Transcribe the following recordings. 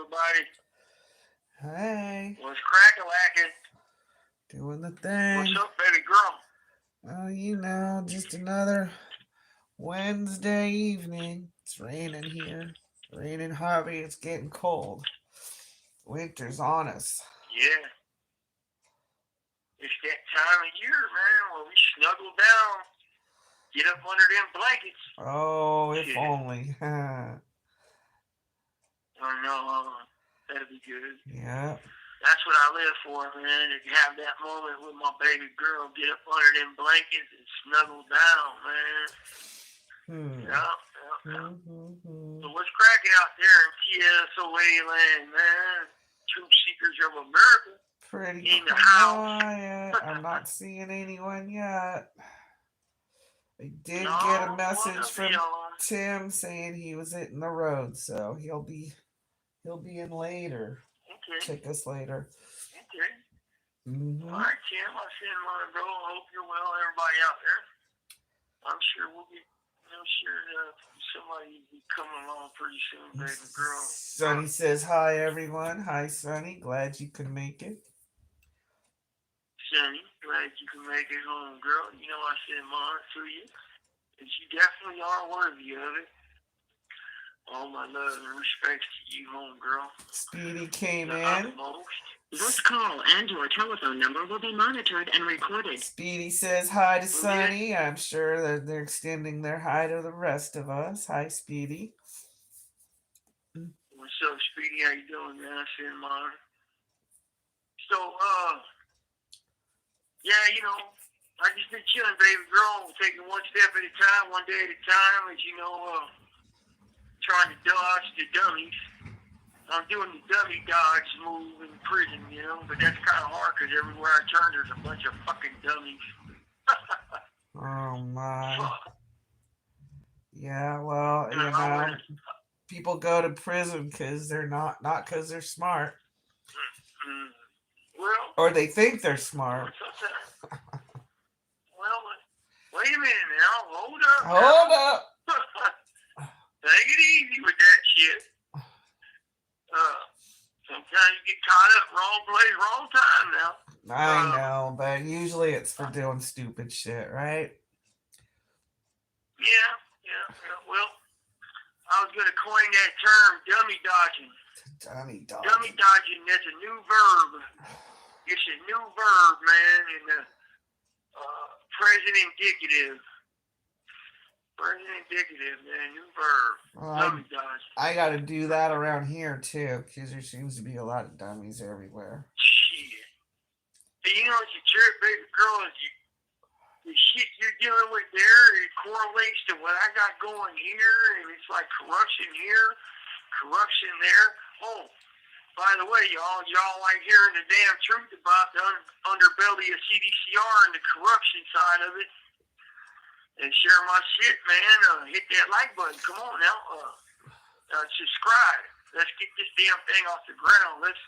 everybody? Hey. What's crack-a-lacking? Doing the thing. What's up, baby girl? Oh, you know, just another Wednesday evening. It's raining here. Raining Harvey. It's getting cold. Winter's on us. Yeah. It's that time of year, man, where we snuggle down, get up under them blankets. Oh, if only. I know. That'd be good. Yeah. That's what I live for, man. To have that moment with my baby girl, get up under them blankets and snuggle down, man. Yeah. So what's cracking out there in TSOA land, man? Truth Seekers of America. Pretty in the quiet. I'm not seeing anyone yet. I did get a message from Tim saying he was hitting the road, so he'll be in later. Okay. Check us later. Okay. Mm-hmm. All right, Tim. I send my bro. I hope you're well. Everybody out there. I'm sure we'll be. I'm sure somebody will be coming along pretty soon, baby girl. Sonny says hi, everyone. Hi, Sonny. Glad you could make it. Sonny, glad you can make it home, girl. You know I send mine to you, and you definitely are worthy of it. All my love and respect to you, home girl. Speedy came in. This call and your telephone number will be monitored and recorded. Speedy says hi to Sonny. I'm sure that they're extending their hi to the rest of us. Hi, Speedy. What's up, Speedy? How you doing, man? I send mine. So, yeah, you know, I just been chilling, baby girl, taking one step at a time, one day at a time, as you know, trying to dodge the dummies. I'm doing the dummy dodge move in prison, you know, but that's kind of hard because everywhere I turn, there's a bunch of fucking dummies. Oh, my. Yeah, well, you know, people go to prison because they're not because they're smart. Well, or they think they're smart. Well, wait a minute now. Hold up. Hold up. Take it easy with that shit. Sometimes you get caught up wrong place, wrong time now. I know, but usually it's for doing stupid shit, right? Yeah. Well, I was going to coin that term, dummy dodging. Dummy dodging, that's a new verb. It's a new verb, man, in the present indicative. Present indicative, man, new verb. Dummy dodging. I got to do that around here, too, because there seems to be a lot of dummies everywhere. Shit. And you know what you trip, baby girl, is the shit you're dealing with there, it correlates to what I got going here, and it's like corruption here, corruption there. Oh, by the way, y'all like hearing the damn truth about the underbelly of CDCR and the corruption side of it. And share my shit, man. Hit that like button. Come on now. Subscribe. Let's get this damn thing off the ground. Let's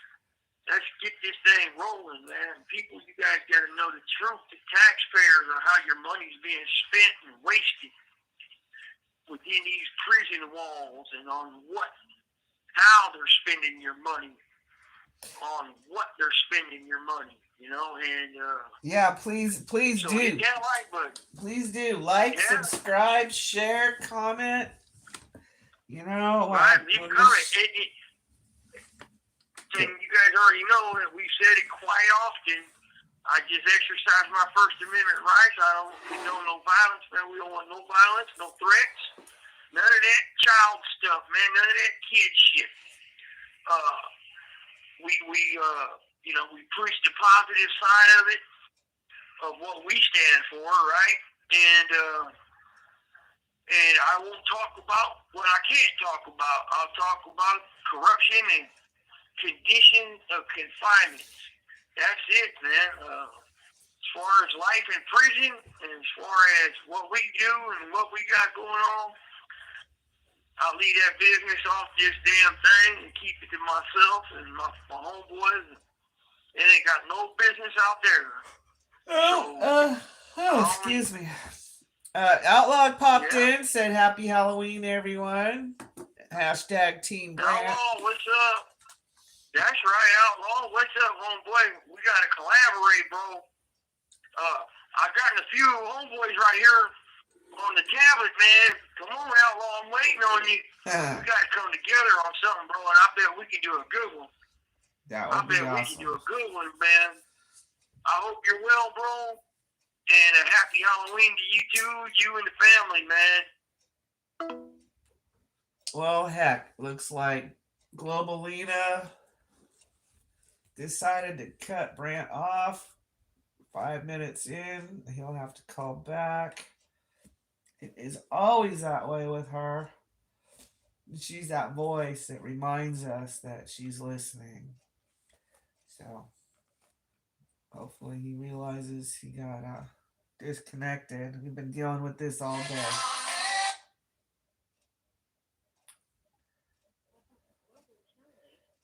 get this thing rolling, man. People, you guys got to know the truth. The taxpayers on how your money's being spent and wasted within these prison walls, and on how they're spending your money, on what they're spending your money. You know, and yeah, please so do. Hit that like button. Please do subscribe, share, comment. You know, right? Leave a comment. And you guys already know that we've said it quite often. I just exercised my First Amendment rights. I don't condone no violence, man. We don't want no violence, no threats, none of that child stuff, man. None of that kid shit. We preach the positive side of it, of what we stand for, right? And I won't talk about what I can't talk about. I'll talk about corruption and conditions of confinement. That's it, man. As far as life in prison, and as far as what we do and what we got going on, I'll leave that business off this damn thing and keep it to myself and my homeboys. It ain't got no business out there. Excuse me. Outlawed popped in, said happy Halloween, everyone. # Team Brant. Hello, what's up? That's right, Outlaw. What's up, homeboy? We got to collaborate, bro. I've gotten a few homeboys right here on the tablet, man. Come on, Outlaw. I'm waiting on you. We got to come together on something, bro, and I bet we can do a good one. That would be awesome. We can do a good one, man. I hope you're well, bro. And a happy Halloween to you too, you and the family, man. Well, heck, looks like Global Lena decided to cut Brant off. 5 minutes in, he'll have to call back. It is always that way with her. She's that voice that reminds us that she's listening. So hopefully he realizes he got disconnected. We've been dealing with this all day.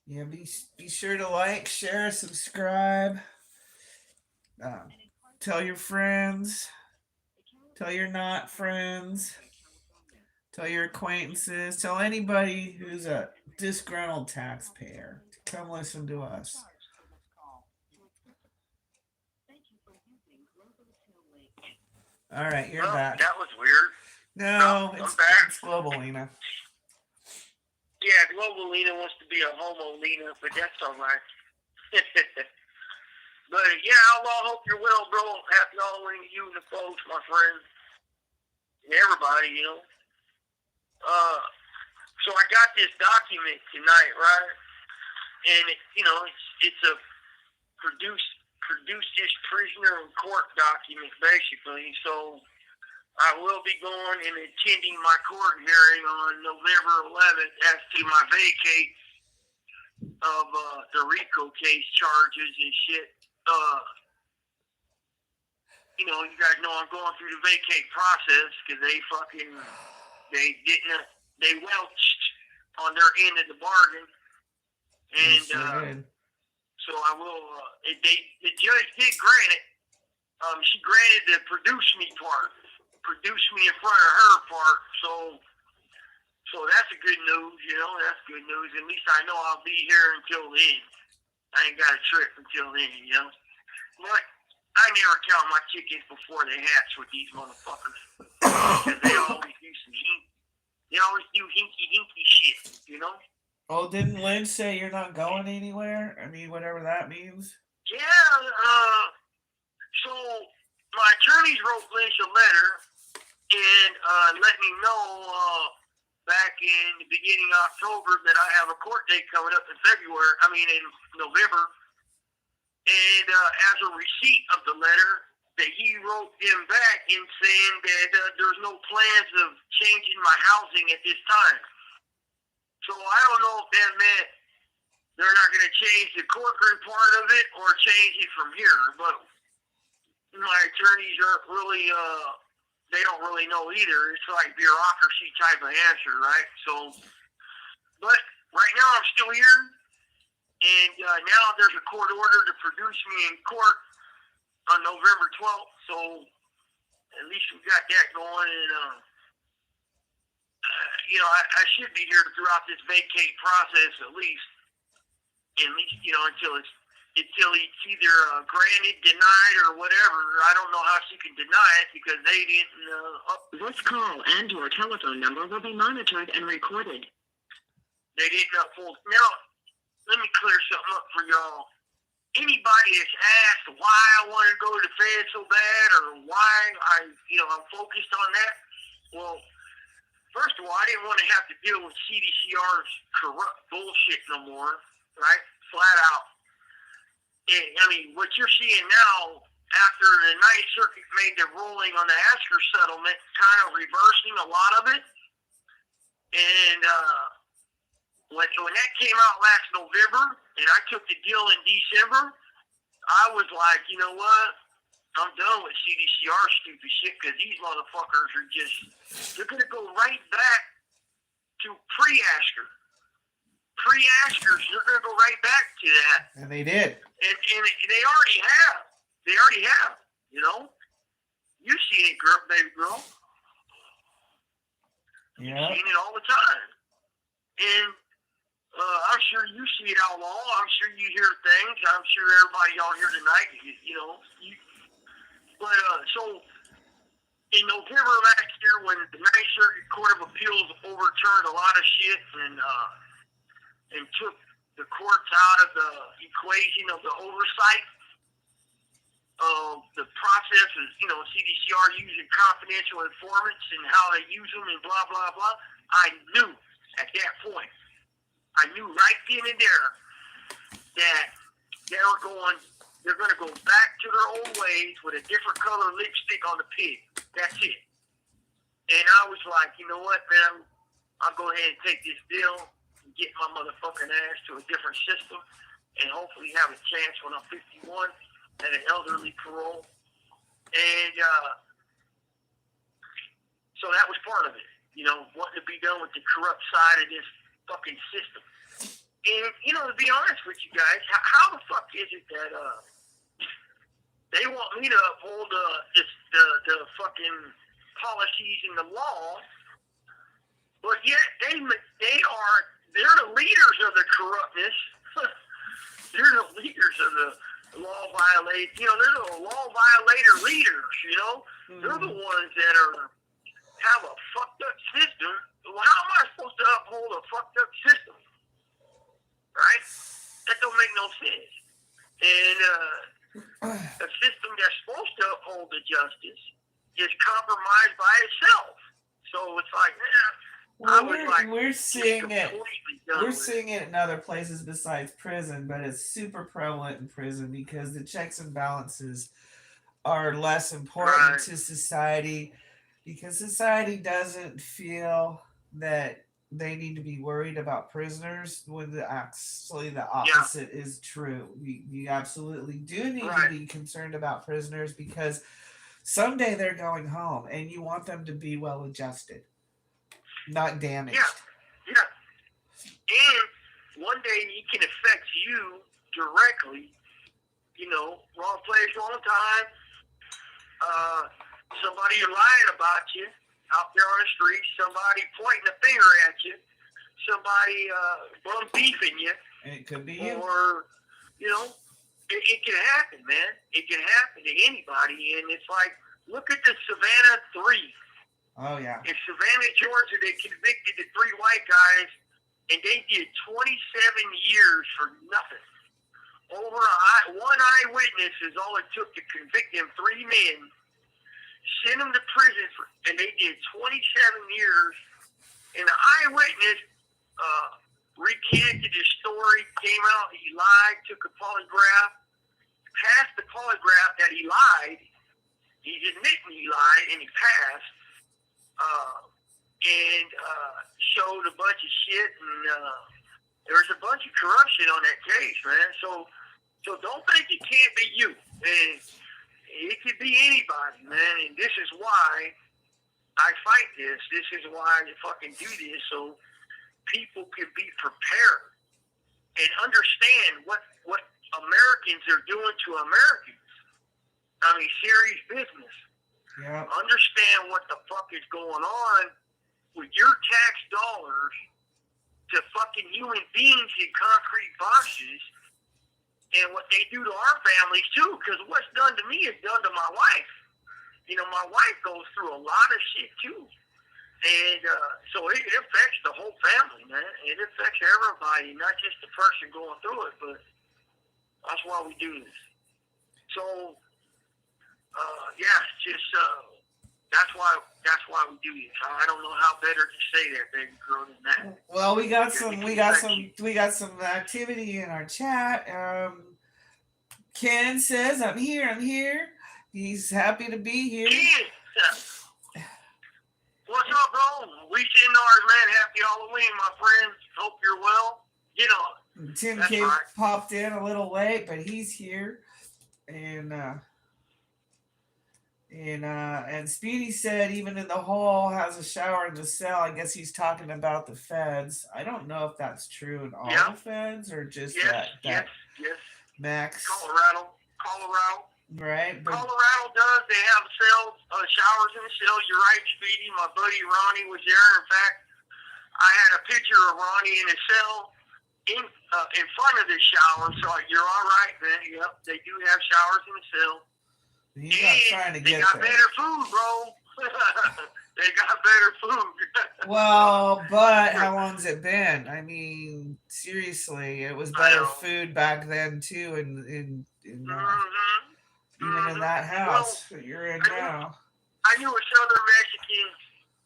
Yeah, be sure to like, share, subscribe. Tell your friends. Tell your not friends. Tell your acquaintances. Tell anybody who's a disgruntled taxpayer to come listen to us. All right, you're back. That was weird. No, it's Global Lena. Yeah, Global Lena wants to be a homo Lena, but that's all right. But yeah, Outlaw, hope you're well, bro. Happy Halloween to you and the folks, my friends. And everybody, you know. So I got this document tonight, right? And it's a produced prisoner in court document, basically. So I will be going and attending my court hearing on November 11th as to my vacate of the RICO case charges and shit. You guys know I'm going through the vacate process because they welched on their end of the bargain. And so I will, the judge did grant it. She granted the produce me part, produce me in front of her part. So that's a good news, that's good news. At least I know I'll be here until then. I ain't got a trip until then, But I never count my chickens before they hatch with these motherfuckers. Because they always do hinky shit, Oh, didn't Lynn say you're not going anywhere? I mean, whatever that means. Yeah, so my attorneys wrote Lynch a letter and let me know back in the beginning of October that I have a court date coming up in November. And as a receipt of the letter, that he wrote them back in saying that there's no plans of changing my housing at this time. So I don't know if that meant they're not going to change the courtroom part of it or change it from here. But my attorneys aren't really, they don't really know either. It's like bureaucracy type of answer, right? So, but right now I'm still here. And now there's a court order to produce me in court on November 12th. So at least we got that going. And, I should be here throughout this vacate process at least, until it's either granted, denied, or whatever. I don't know how she can deny it because they didn't. This call and your telephone number will be monitored and recorded. They didn't uphold. Now, let me clear something up for y'all. Anybody that's asked why I want to go to the Fed so bad or why I'm focused on that, well, first of all, I didn't want to have to deal with CDCR's corrupt bullshit no more, right? Flat out. And, what you're seeing now, after the Ninth Circuit made their ruling on the Asker settlement, kind of reversing a lot of it. And when that came out last November, and I took the deal in December, I was like, you know what? I'm done with CDCR stupid shit because these motherfuckers are they're going to go right back to pre-Asker. Pre-Askers, they're going to go right back to that. And they did. And they already have. They already have, You see it, baby girl. Yeah. You've seen it all the time. And I'm sure you see it outlaw. I'm sure you hear things. I'm sure everybody out here tonight, so in November last year, when the Ninth Circuit Court of Appeals overturned a lot of shit and took the courts out of the equation of the oversight of the process of, CDCR using confidential informants and how they use them and blah, blah, blah, I knew at that point, I knew right then and there that they're going to go back to their old ways with a different color lipstick on the pig. That's it. And I was like, you know what, man, I'll go ahead and take this deal and get my motherfucking ass to a different system and hopefully have a chance when I'm 51 at an elderly parole. And so that was part of it, wanting to be done with the corrupt side of this fucking system. And, to be honest with you guys, how the fuck is it that they want me to uphold the fucking policies and the law, but yet they're the leaders of the corruptness. They're the leaders of the law violate. They're the law violator leaders. They're the ones that have a fucked up system. Well, how am I supposed to uphold a fucked up system? Right? That don't make no sense. And a system that's supposed to uphold the justice is compromised by itself. So it's like, we're seeing it. We're seeing it in other places besides prison, but it's super prevalent in prison because the checks and balances are less important to society, because society doesn't feel that they need to be worried about prisoners, when actually the opposite is true. You absolutely do need to be concerned about prisoners, because someday they're going home and you want them to be well adjusted, not damaged. Yeah. And one day it can affect you directly. Wrong place, wrong time. Somebody lying about you out there on the street, somebody pointing a finger at you, somebody bum beefing you. And it could be you. Or, it can happen, man. It can happen to anybody. And it's like, look at the Savannah 3. Oh, yeah. In Savannah, Georgia, they convicted the 3 white guys, and they did 27 years for nothing. One eyewitness is all it took to convict them 3 men, send them to prison, and they did 27 years. And the eyewitness recanted his story, came out, he lied, took a polygraph, passed the polygraph that he lied. He's admitting he lied, and he passed. And showed a bunch of shit, and there was a bunch of corruption on that case, man. So don't think it can't be you. And it could be anybody, man. And this is why I fight this. This is why I fucking do this, so people can be prepared and understand what Americans are doing to Americans. I mean, serious business. Yeah. Understand what the fuck is going on with your tax dollars to fucking human beings in concrete boxes, and what they do to our families too. Because what's done to me is done to my wife. My wife goes through a lot of shit too, and so it affects the whole family, man. It affects everybody, not just the person going through it. But that's why we do this. So. That's why we do this. I don't know how better to say that, baby girl, than that. Well, we got some activity in our chat. Ken says, I'm here. He's happy to be here. Ken! What's up, bro? We send ours, man. Happy Halloween, my friends. Hope you're well. Get on. Tim K popped in a little late, but he's here. And Speedy said even in the hall has a shower in the cell. I guess he's talking about the feds. I don't know if that's true in all the feds or just that Max. Colorado. Right. But Colorado does. They have cells, showers in the cell. You're right, Speedy. My buddy Ronnie was there. In fact, I had a picture of Ronnie in his cell in front of the shower, so you're all right then. Yep, they do have showers in the cell. You're not trying to they get got there. better food, bro. They got better food. Well, but how long's it been? I mean, seriously, it was better food back then too, in even in that house that you're in now. I knew a Southern Mexican,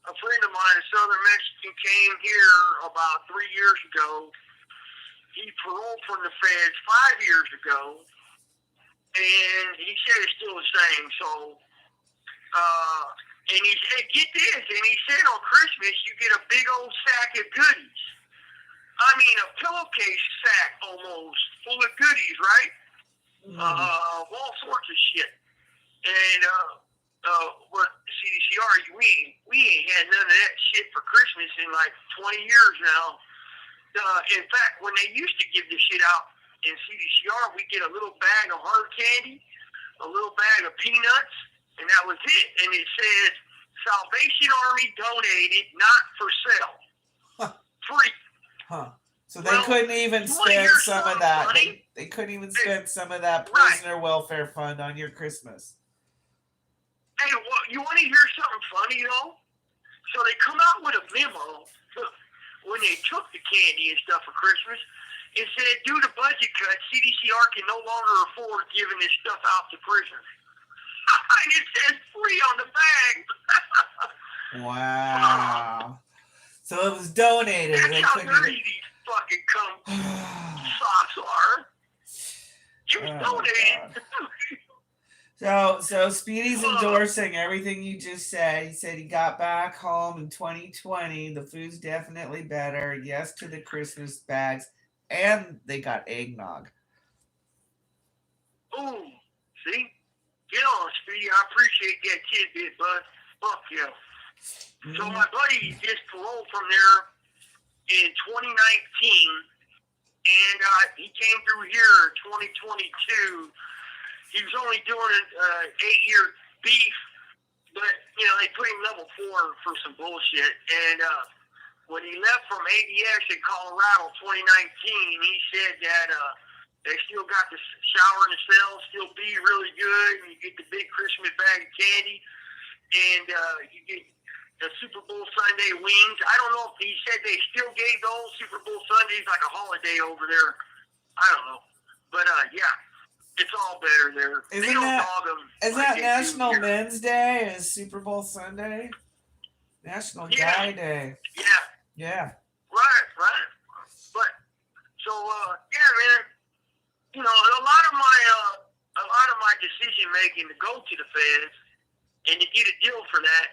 a friend of mine, a Southern Mexican came here about 3 years ago. He paroled from the feds 5 years ago, and he said it's still the same. So, and he said, get this, and he said on Christmas you get a big old sack of goodies. I mean, a pillowcase sack almost full of goodies, right? All sorts of shit. And what CDCR, we ain't had none of that shit for Christmas in like 20 years now. In fact, when they used to give the shit out in CDCR, we get a little bag of hard candy, a little bag of peanuts, and that was it. And it says, Salvation Army donated, not for sale. Free. Huh. So they couldn't even spend some of that. They couldn't even spend some of that prisoner welfare fund on your Christmas. Hey, well, you want to hear something funny, though? So they come out with a memo when they took the candy and stuff for Christmas. It said, due to budget cuts, CDCR can no longer afford giving this stuff out to prisoners. And it says free on the bag. Wow. So it was donated. That's how dirty these fucking socks are. It was donated. So Speedy's endorsing everything you just said. He said he got back home in 2020. The food's definitely better. Yes to the Christmas bags. And they got eggnog. Ooh, see? Get on, Speedy. I appreciate that tidbit, bud. Fuck yeah. So my buddy just paroled from there in 2019, and he came through here in 2022. He was only doing an 8-year beef, but, you know, they put him level 4 for some bullshit. And when he left from ADX in Colorado 2019, he said that they still got the shower in the cell, still be really good, and you get the big Christmas bag of candy, and you get the Super Bowl Sunday wings. I don't know if he said they still gave those Super Bowl Sundays like a holiday over there. I don't know. But, yeah. It's all better there. Is that National Men's Day? Is Super Bowl Sunday? National Guy Day. Yeah. Right. But so yeah, man. You know, a lot of my decision making to go to the feds and to get a deal for that.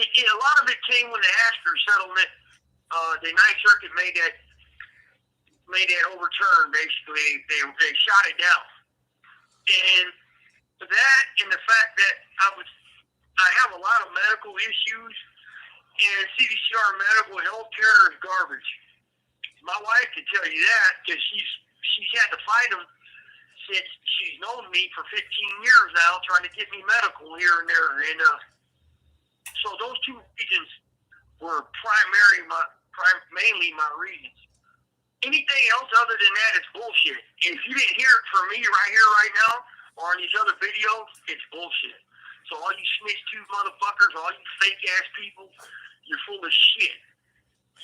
A lot of it came when the Astor settlement. The Ninth Circuit made that overturn. Basically, they shot it down. And that, and the fact that I have a lot of medical issues, and CDCR medical health care is garbage. My wife can tell you that because she's had to fight them since she's known me for 15 years now, trying to get me medical here and there. And so those two reasons were mainly my reasons. Anything else other than that is bullshit. And if you didn't hear it from me right here, right now, or in these other videos, it's bullshit. So all you snitch tooth motherfuckers, all you fake ass people, you're full of shit.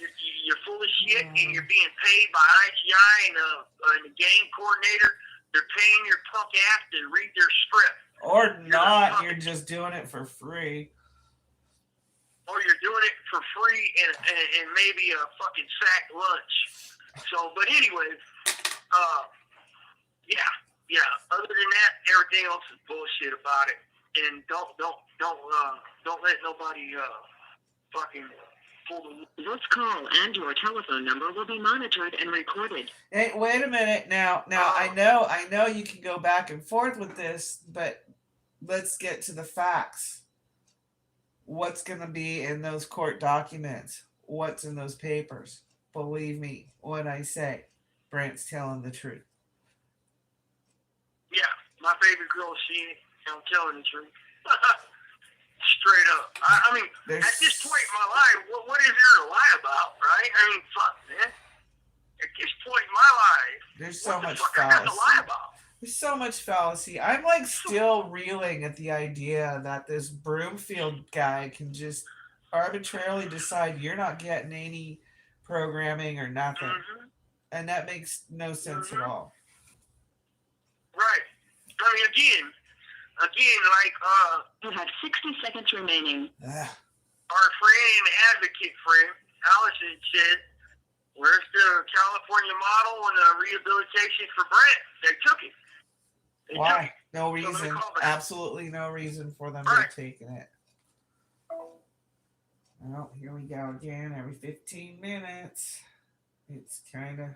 You're full of shit, and you're being paid by IGI and the gang coordinator. They're paying your punk ass to read their script. Or not, you're just doing it for free. Or you're doing it for free and maybe a fucking sack lunch. So, but anyways, yeah. Other than that, everything else is bullshit about it. And don't let nobody fucking pull the. This call and your telephone number will be monitored and recorded. Hey, wait a minute now. I know you can go back and forth with this, but let's get to the facts. What's going to be in those court documents? What's in those papers? Believe me when I say Brant's telling the truth. Yeah, my baby girl is seeing it. I'm telling the truth. Straight up. I mean, at this point in my life, what is there to lie about, right? I mean, fuck, man. at this point in my life, there's so much I got to lie fallacy. about? There's so much fallacy. I'm like still reeling at the idea that this Broomfield guy can just arbitrarily decide you're not getting any programming or nothing. And that makes no sense at all. Right. I mean, again, like, you have 60 seconds remaining. Ugh. Our friend and advocate friend, Allison, said, where's the California model and the rehabilitation for Brant? They took it. Why? No reason. Absolutely no reason for them to have taken it. Well, here we go again. Every 15 minutes. It's kind of...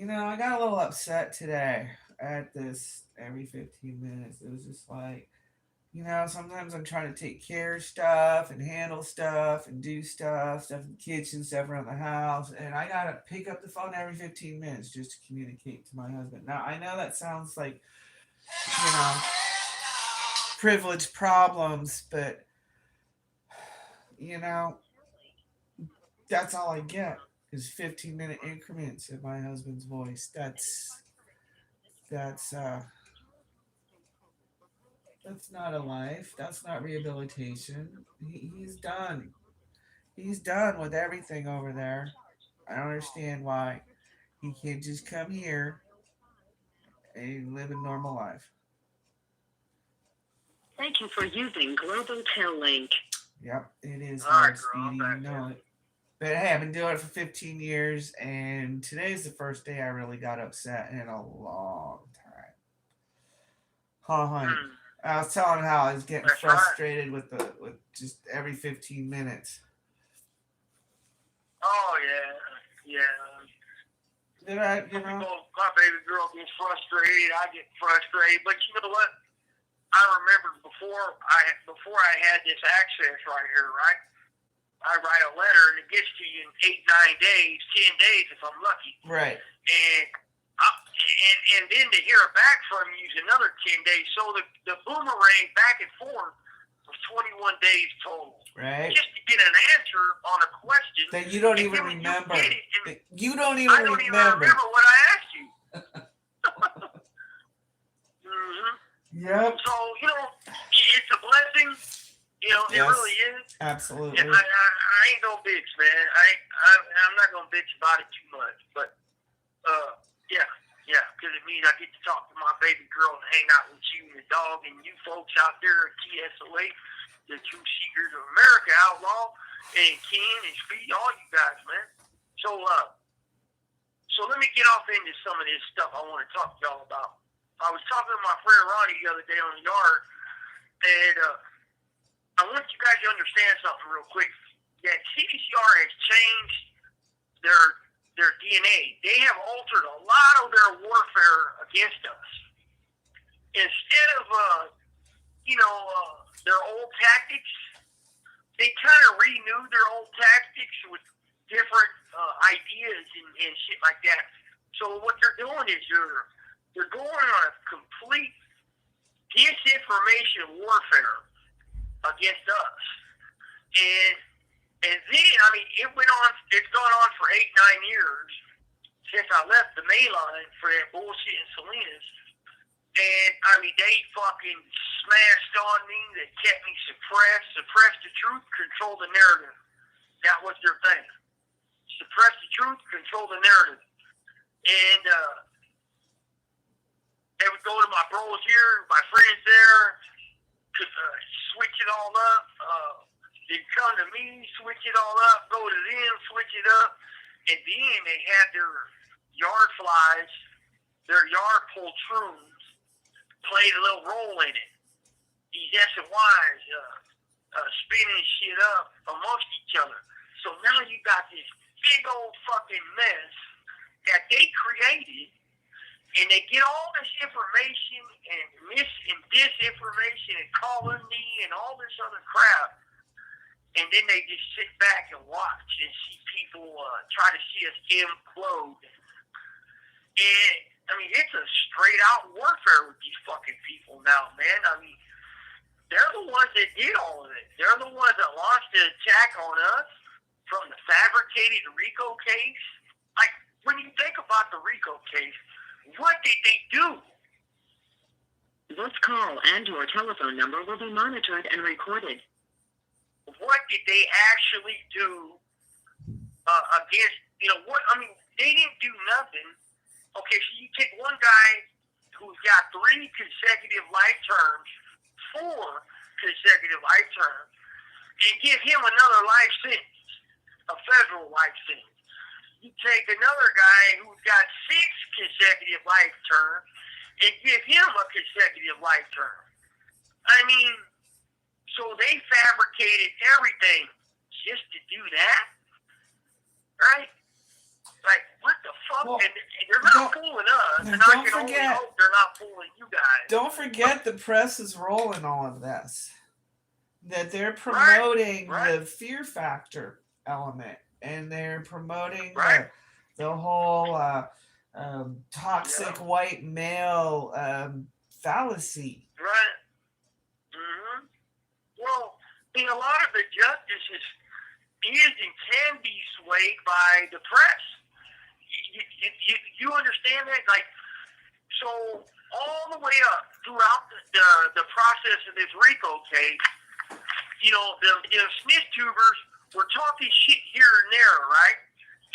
I got a little upset today at this every 15 minutes. It was just like, sometimes I'm trying to take care of stuff and handle stuff and do stuff in the kitchen, stuff around the house. And I got to pick up the phone every 15 minutes just to communicate to my husband. Now, I know that sounds like, privilege problems, but, that's all I get is 15-minute increments of my husband's voice. That's not a life. That's not rehabilitation. He's done. He's done with everything over there. I don't understand why he can't just come here and live a normal life. Thank you for using Global Tel Link. Yep, it is hard, Speedy. You know it. But hey, I've been doing it for 15 years, and today's the first day I really got upset in a long time. Honey. I was telling him how I was getting frustrated with just every 15 minutes. Oh yeah. Did I, my baby girl gets frustrated, I get frustrated, but you know what? I remember before I had this access right here, right? I write a letter and it gets to you in 8, 9 days, 10 days if I'm lucky. Right. And then to hear back from you is another 10 days. So the boomerang back and forth was 21 days total. Right. Just to get an answer on a question that you don't even remember. You don't even remember. I don't even remember what I asked you. Yep. So, it's a blessing. Yes, it really is. Absolutely. And I ain't no bitch, man. I'm not gonna bitch about it too much, but because it means I get to talk to my baby girl and hang out with you and the dog and you folks out there at TSOA, the True Seekers of America, Outlaw, and Ken and Speed, all you guys, man. So let me get off into some of this stuff I want to talk to y'all about. I was talking to my friend Ronnie the other day on the yard, and I want you guys to understand something real quick. That CDCR has changed their DNA. They have altered a lot of their warfare against us. Instead of their old tactics, they kind of renewed their old tactics with different ideas and shit like that. So what they're doing is they're going on a complete disinformation warfare against us. And then, it's gone on for 8-9 years since I left the main line for that bullshit in Salinas. And, they fucking smashed on me. They kept me suppress the truth, control the narrative. That was their thing. Suppress the truth, control the narrative. And, they would go to my bros here, my friends there, switch it all up. They'd come to me, switch it all up, go to them, switch it up. And then they had their yard flies, their yard poltroons, played a little role in it. These SOYs spinning shit up amongst each other. So now you got this big old fucking mess that they created. And they get all this information and disinformation and calumny and all this other crap. And then they just sit back and watch and see people try to see us implode. And, it's a straight out warfare with these fucking people now, man. They're the ones that did all of it. They're the ones that launched the attack on us from the fabricated RICO case. Like, when you think about the RICO case, what did they do? This call and your telephone number will be monitored and recorded. What did they actually do against, what? I mean, they didn't do nothing. Okay, so you take one guy who's got 3 consecutive life terms, 4 consecutive life terms, and give him another life sentence, a federal life sentence. You take another guy who's got 6 consecutive life terms and give him a consecutive life term. I mean, so they fabricated everything just to do that, right? Like, what the fuck? Well, and they're not fooling us, and I can only hope they're not fooling you guys. Don't forget the press's role in all of this. That they're promoting the fear factor element, and they're promoting the whole toxic white male fallacy. Right. Mm-hmm. Well, I mean, a lot of the justice is and can be swayed by the press. You understand that? Like, so all the way up throughout the process of this RICO case, the Smith tubers were talking shit here and there, right?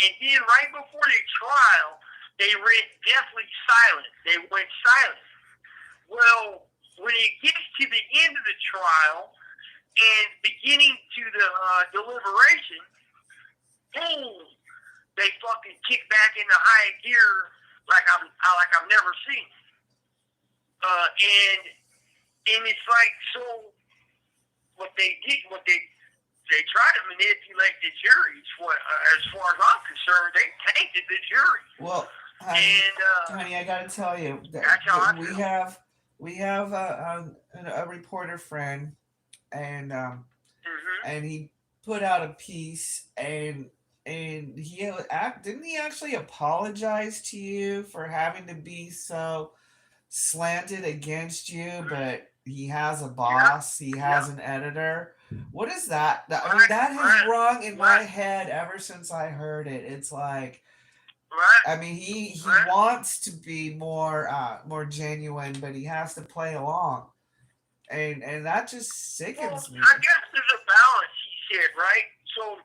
And then right before the trial, they went deathly silent. They went silent. Well, when it gets to the end of the trial and beginning to the deliberation, boom, they fucking kick back into high gear like I've never seen. And it's like, so what they did, they try to manipulate the jury. As far as I'm concerned, they tainted the jury. Well, honey, I got to tell you, that we have a reporter friend, and and he put out a piece, and he didn't he actually apologize to you for having to be so slanted against you, but he has a boss, he has an editor. What is that? I mean, that has rung in my head ever since I heard it. It's like, I mean, he wants to be more genuine, but he has to play along, and that just sickens me. I guess there's a balance, he said, right? So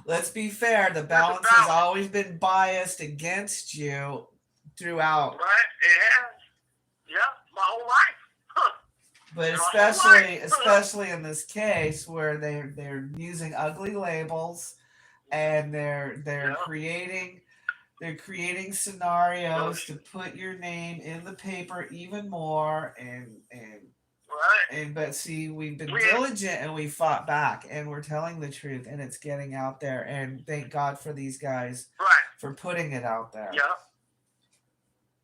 let's be fair. The balance has always been biased against you throughout. Right? It has. Yeah, my whole life. But especially in this case where they're using ugly labels, and they're creating scenarios to put your name in the paper even more, but see, we've been diligent and we fought back, and we're telling the truth, and it's getting out there, and thank God for these guys for putting it out there. Yeah.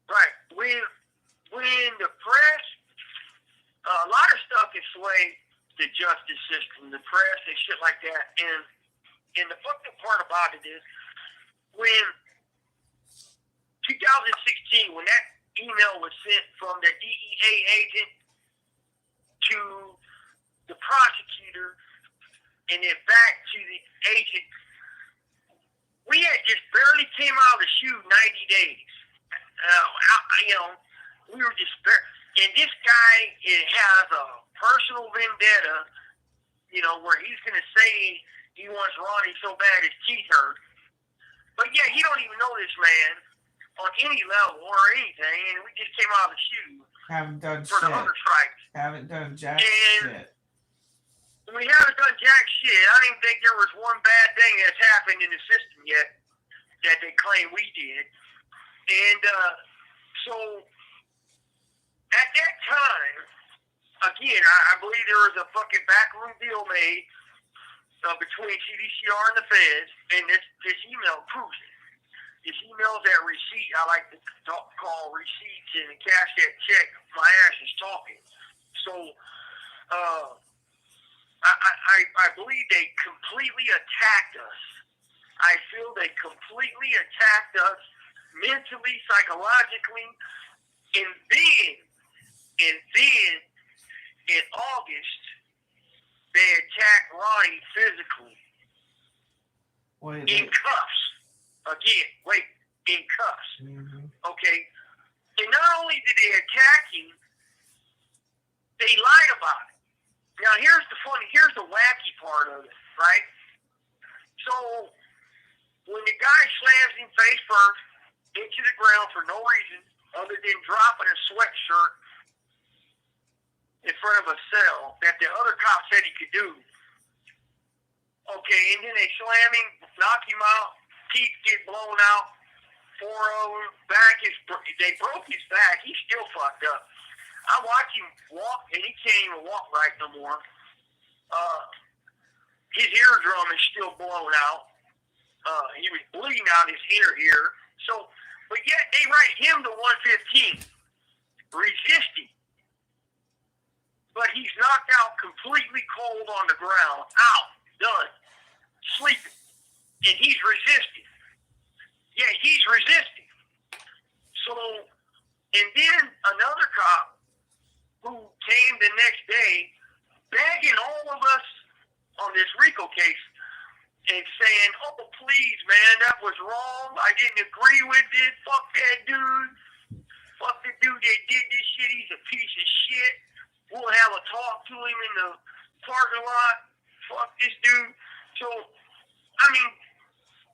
Right. When the press, a lot of stuff is swayed the justice system, the press and shit like that, and the fucked up part about it is when 2016, when that email was sent from the DEA agent to the prosecutor and then back to the agent, we had just barely came out of the shoe 90 days. We were just and this guy has a personal vendetta, where he's going to say he wants Ronnie so bad his teeth hurt. But yeah, he don't even know this man on any level or anything, and we just came out of the shoe. Haven't done for shit. The hunger strikes. Haven't done jack shit. We haven't done jack shit. I don't even think there was one bad thing that's happened in the system yet that they claim we did. And so at that time, again, I believe there was a fucking backroom deal made between CDCR and the feds, and this email proves it. This email's that receipt. I like to call receipts and cash that check. My ass is talking. So I believe they completely attacked us. I feel they completely attacked us mentally, psychologically, and then in August they attacked Ronnie physically in cuffs. Again, wait, in cuffs. Mm-hmm. Okay? And not only did they attack him, they lied about it. Now, here's the wacky part of it, right? So, when the guy slams him face first into the ground for no reason other than dropping a sweatshirt in front of a cell that the other cop said he could do. Okay, and then they slam him, knock him out, teeth get blown out, 4 of them, they broke his back. He's still fucked up. I watch him walk, and he can't even walk right no more. His eardrum is still blown out. He was bleeding out his inner ear. So, but yet they write him to 115, resisting. But he's knocked out completely cold on the ground, out, done, sleeping. And he's resisting. Yeah, he's resisting. So, and then another cop who came the next day begging all of us on this RICO case and saying, oh, please, man, that was wrong. I didn't agree with it. Fuck that dude. Fuck the dude that did this shit. He's a piece of shit. We'll have a talk to him in the parking lot. Fuck this dude. So, I mean,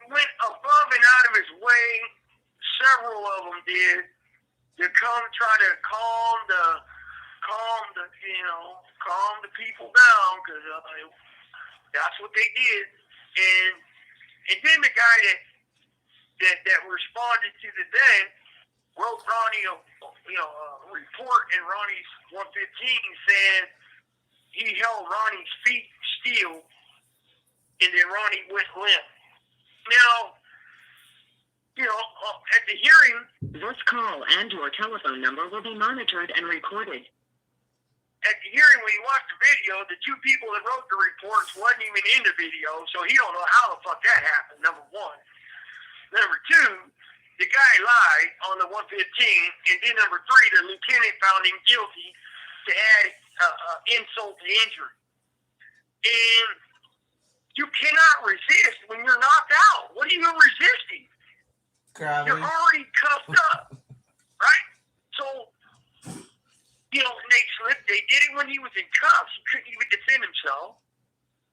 went above and out of his way. Several of them did to come try to calm the people down, because that's what they did. And then the guy that responded to the day wrote Ronnie a report in Ronnie's 115 saying he held Ronnie's feet still, and then Ronnie went limp. Now, at the hearing, this call and your telephone number will be monitored and recorded. At the hearing, when you watch the video, the 2 people that wrote the reports wasn't even in the video, so he don't know how the fuck that happened, number 1. Number 2, the guy lied on the 115, and then number 3, the lieutenant found him guilty to add insult to injury. And you cannot resist when you're knocked out. What are you resisting? Gravity. You're already cuffed up, right? So, they did it when he was in cuffs. He couldn't even defend himself.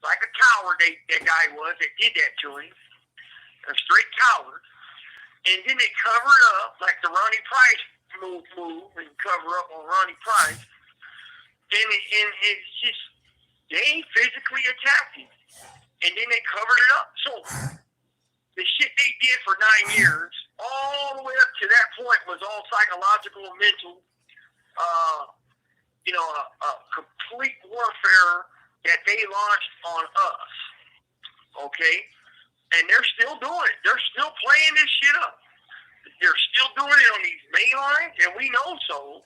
Like a coward, that guy was. They did that to him. A straight coward. And then they covered up, like the Ronnie Price move and cover up on Ronnie Price. And it's just, they physically attacked him. And then they covered it up. So, the shit they did for 9 years, all the way up to that point, was all psychological and mental. A complete warfare that they launched on us. Okay? And they're still doing it. They're still playing this shit up. They're still doing it on these main lines, and we know so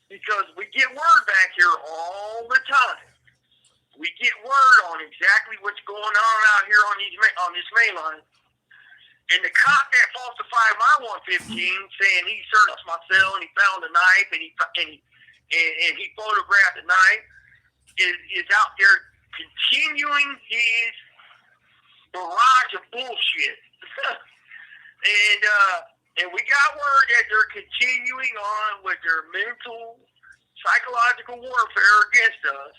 because we get word back here all the time. We get word on exactly what's going on out here on this main line. And the cop that falsified my 115, saying he searched my cell and he found a knife and he photographed the knife, is out there continuing his barrage of bullshit. And we got word that they're continuing on with their mental, psychological warfare against us.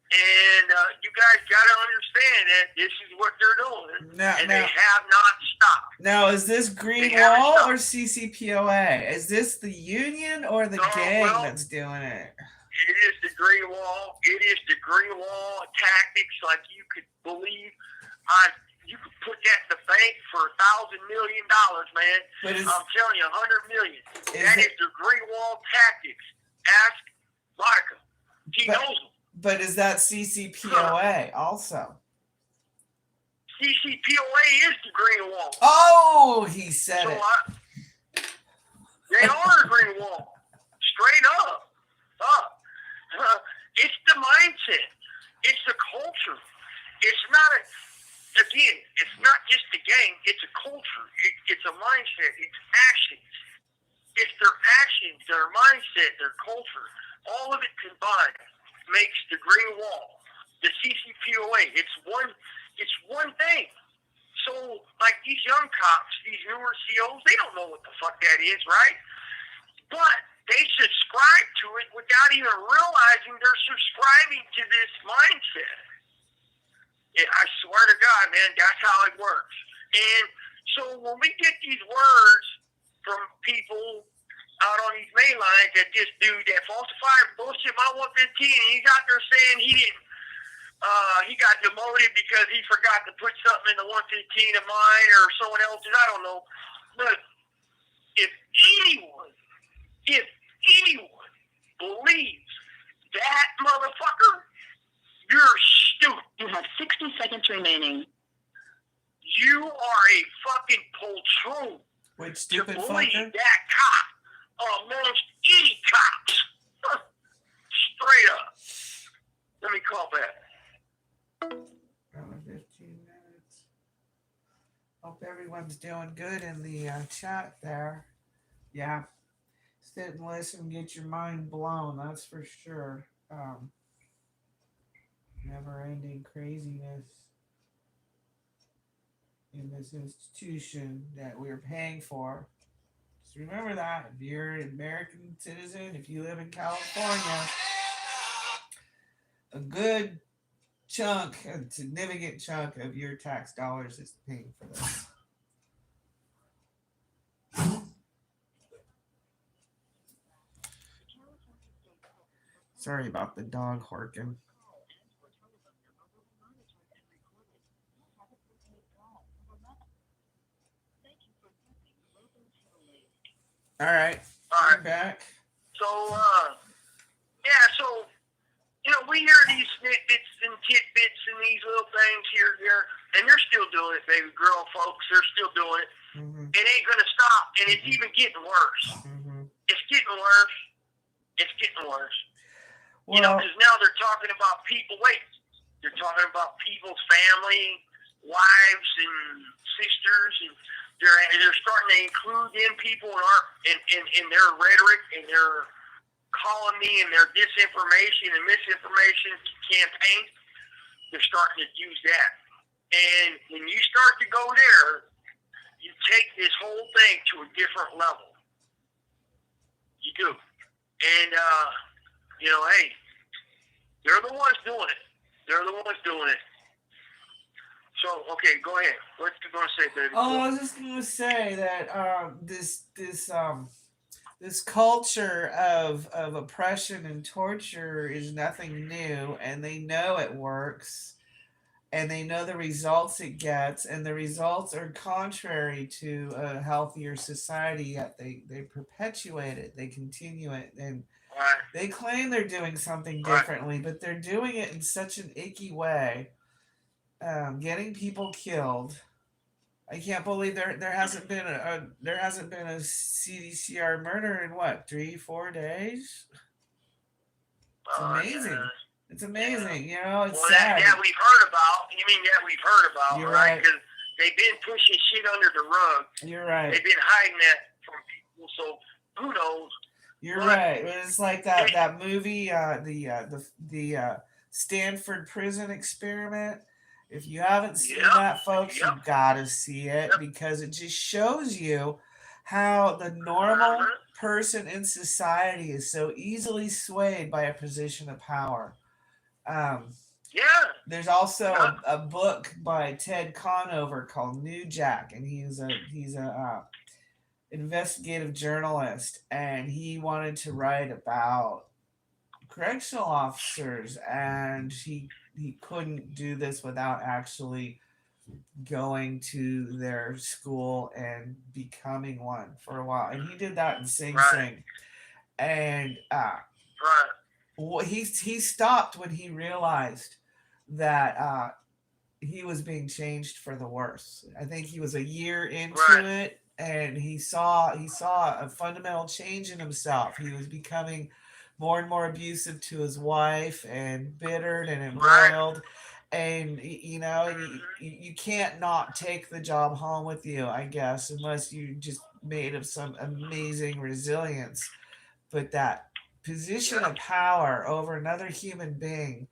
And you guys got to understand that this is what they're doing. They have not stopped. Now, is this Green Wall or CCPOA? Is this the union or the gang that's doing it? It is the Green Wall. It is the Green Wall tactics like you could believe. You could put that in the bank for $1,000 million, man. I'm telling you, $100 million. That is the Green Wall tactics. Ask Monica. She knows them. But is that CCPOA also? CCPOA is the Green Wall. Oh, he said it. They are the Green Wall. Straight up. It's the mindset. It's the culture. It's not it's not just the gang. It's a culture. It's a mindset. It's actions. It's their actions, their mindset, their culture. All of it combined makes the Green Wall, the CCPOA. It's one thing. So so, like these young cops, these newer COs, they don't know what the fuck that is, right? But they subscribe to it without even realizing they're subscribing to this mindset. I swear to God, man, that's how it works. And so when we get these words from people out on these main lines that this dude that falsified bullshit my 115, and he's out there saying he got demoted because he forgot to put something in the 115 of mine or someone else's, I don't know. But if anyone believes that motherfucker, you're stupid. You have 60 seconds remaining. You are a fucking poltroon. Which stupid to believe fucker? that cop amongst any cops. Straight up. Let me call back. 15 minutes. Hope everyone's doing good in the chat there. Yeah. Sit and listen, get your mind blown, that's for sure. Never-ending craziness in this institution that we're paying for. Just remember that. If you're an American citizen, if you live in California, a good chunk, a significant chunk of your tax dollars is paying for this. Sorry about the dog barking. All right. I'm back. So, so, we hear these snippets and tidbits and these little things here and there, and they're still doing it, baby girl, folks. They're still doing it. Mm-hmm. It ain't going to stop, and it's even getting worse. Mm-hmm. It's getting worse. It's getting worse. Well, because now they're talking about people. Wait, they're talking about people's family, wives, and sisters, and they're starting to include in people in their rhetoric and their colony and their disinformation and misinformation campaign. They're starting to use that, and when you start to go there, you take this whole thing to a different level. You do, and hey, they're the ones doing it. They're the ones doing it. So, okay, go ahead. What you going to say, baby? Oh, I was just going to say that this culture of oppression and torture is nothing new, and they know it works, and they know the results it gets, and the results are contrary to a healthier society, yet they perpetuate it, they continue it, and they claim they're doing something differently, but they're doing it in such an icky way, getting people killed. I can't believe there hasn't been a CDCR murder in what, 3-4 days? It's amazing. Yeah. It's amazing. It's sad. That we've heard about. You mean that we've heard about, You're right? Because they've been pushing shit under the rug. You're right. They've been hiding that from people. So who knows? You're right. It's like that movie, the Stanford Prison Experiment. If you haven't seen that, folks, you've got to see it because it just shows you how the normal person in society is so easily swayed by a position of power. There's also a book by Ted Conover called New Jack, and he's a investigative journalist, and he wanted to write about correctional officers, and he couldn't do this without actually going to their school and becoming one for a while, and he did that in Sing Sing, and he stopped when he realized that he was being changed for the worse. I think he was a year into it, and he saw a fundamental change in himself. He was becoming more and more abusive to his wife and bittered and embroiled. And, you can't not take the job home with you, I guess, unless you just made of some amazing resilience. But that position of power over another human being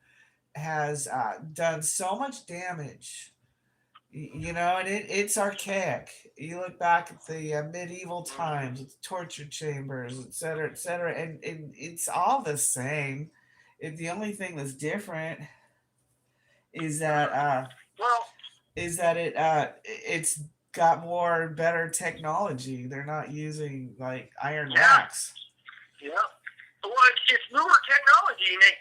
has done so much damage You know, and it's archaic. You look back at the medieval Mm-hmm. times with torture chambers, et cetera, and it's all the same. The only thing that's different is that Mm-hmm. Well, it's got more better technology. They're not using like iron yeah, racks. yeah. Well, it's newer technology, and again,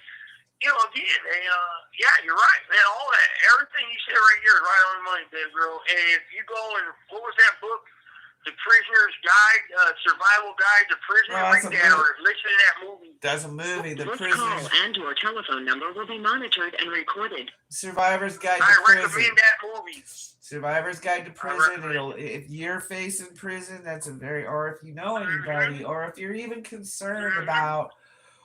yeah, you're right, man. All that, everything you said right here is right on the money, baby girl. And if you go and what was that book? The Prisoner's Guide, Survival Guide to Prison. Well, Read that or listen to that movie. That's a movie. The This Prisoners. call and your telephone number will be monitored and recorded. Survivor's Guide to I Prison. recommend that movie. Survivor's Guide to Prison. If you're facing prison, that's a very, or if you know anybody, or if you're even concerned about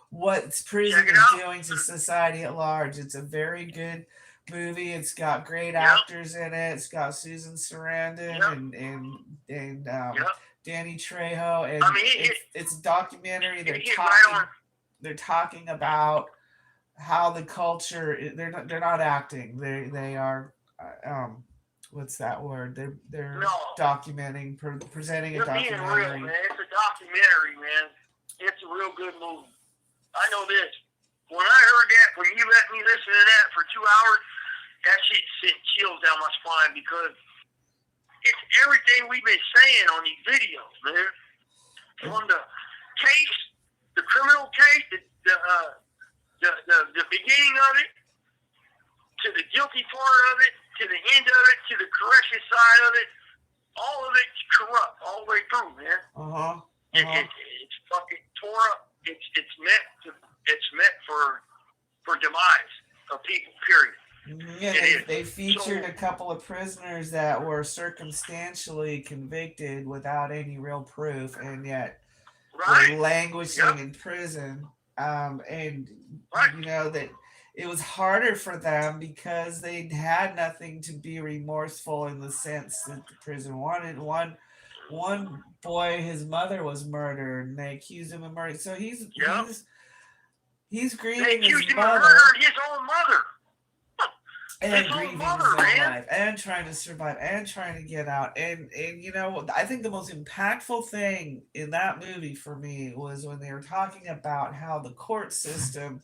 what prison is doing to society at large, it's a very good movie. It's got great actors in it. It's got Susan Sarandon and Danny Trejo, and I mean, it's a documentary. They're talking about how the culture. They're not acting. They are. What's that word? They're documenting, presenting a documentary. Being real, man. It's a documentary, man. It's a real good movie. I know this. When I heard that, when you let me listen to that for 2 hours, that shit sent chills down my spine because it's everything we've been saying on these videos, man. From the case, the criminal case, the beginning of it, to the guilty part of it, to the end of it, to the correction side of it, all of it's corrupt all the way through, man. It's fucking tore up. It's meant for demise of people. Period. Yeah, they featured a couple of prisoners that were circumstantially convicted without any real proof, and yet were languishing in prison. And you know that it was harder for them because they had nothing to be remorseful in the sense that the prison wanted. One boy, his mother was murdered, and they accused him of murder. So he's grieving his mother. Him of murdering his own mother. And grieving his own life, and trying to survive, and trying to get out. And you know, I think the most impactful thing in that movie for me was when they were talking about how the court system,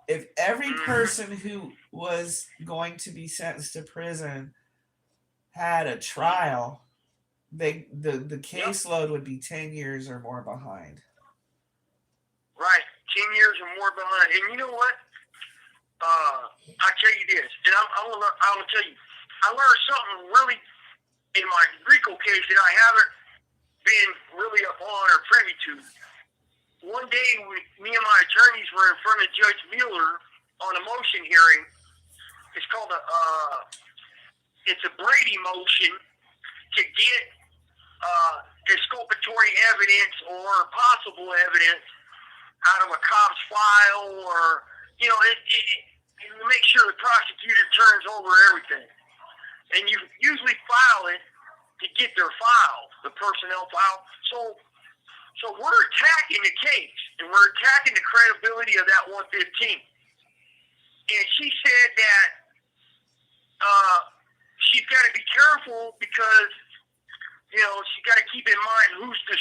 if every person who was going to be sentenced to prison had a trial, the caseload would be 10 years or more behind. Right, 10 years or more behind. And you know what? I tell you this, and I'm gonna tell you, I learned something really in my RICO case that I haven't been really up on or privy to. One day, me and my attorneys were in front of Judge Mueller on a motion hearing. It's called it's a Brady motion to get exculpatory evidence or possible evidence out of a cop's file, or make sure the prosecutor turns over everything. And you usually file it to get their file, the personnel file. So we're attacking the case, and we're attacking the credibility of that 115. And she said that she's got to be careful because, she's got to keep in mind who's the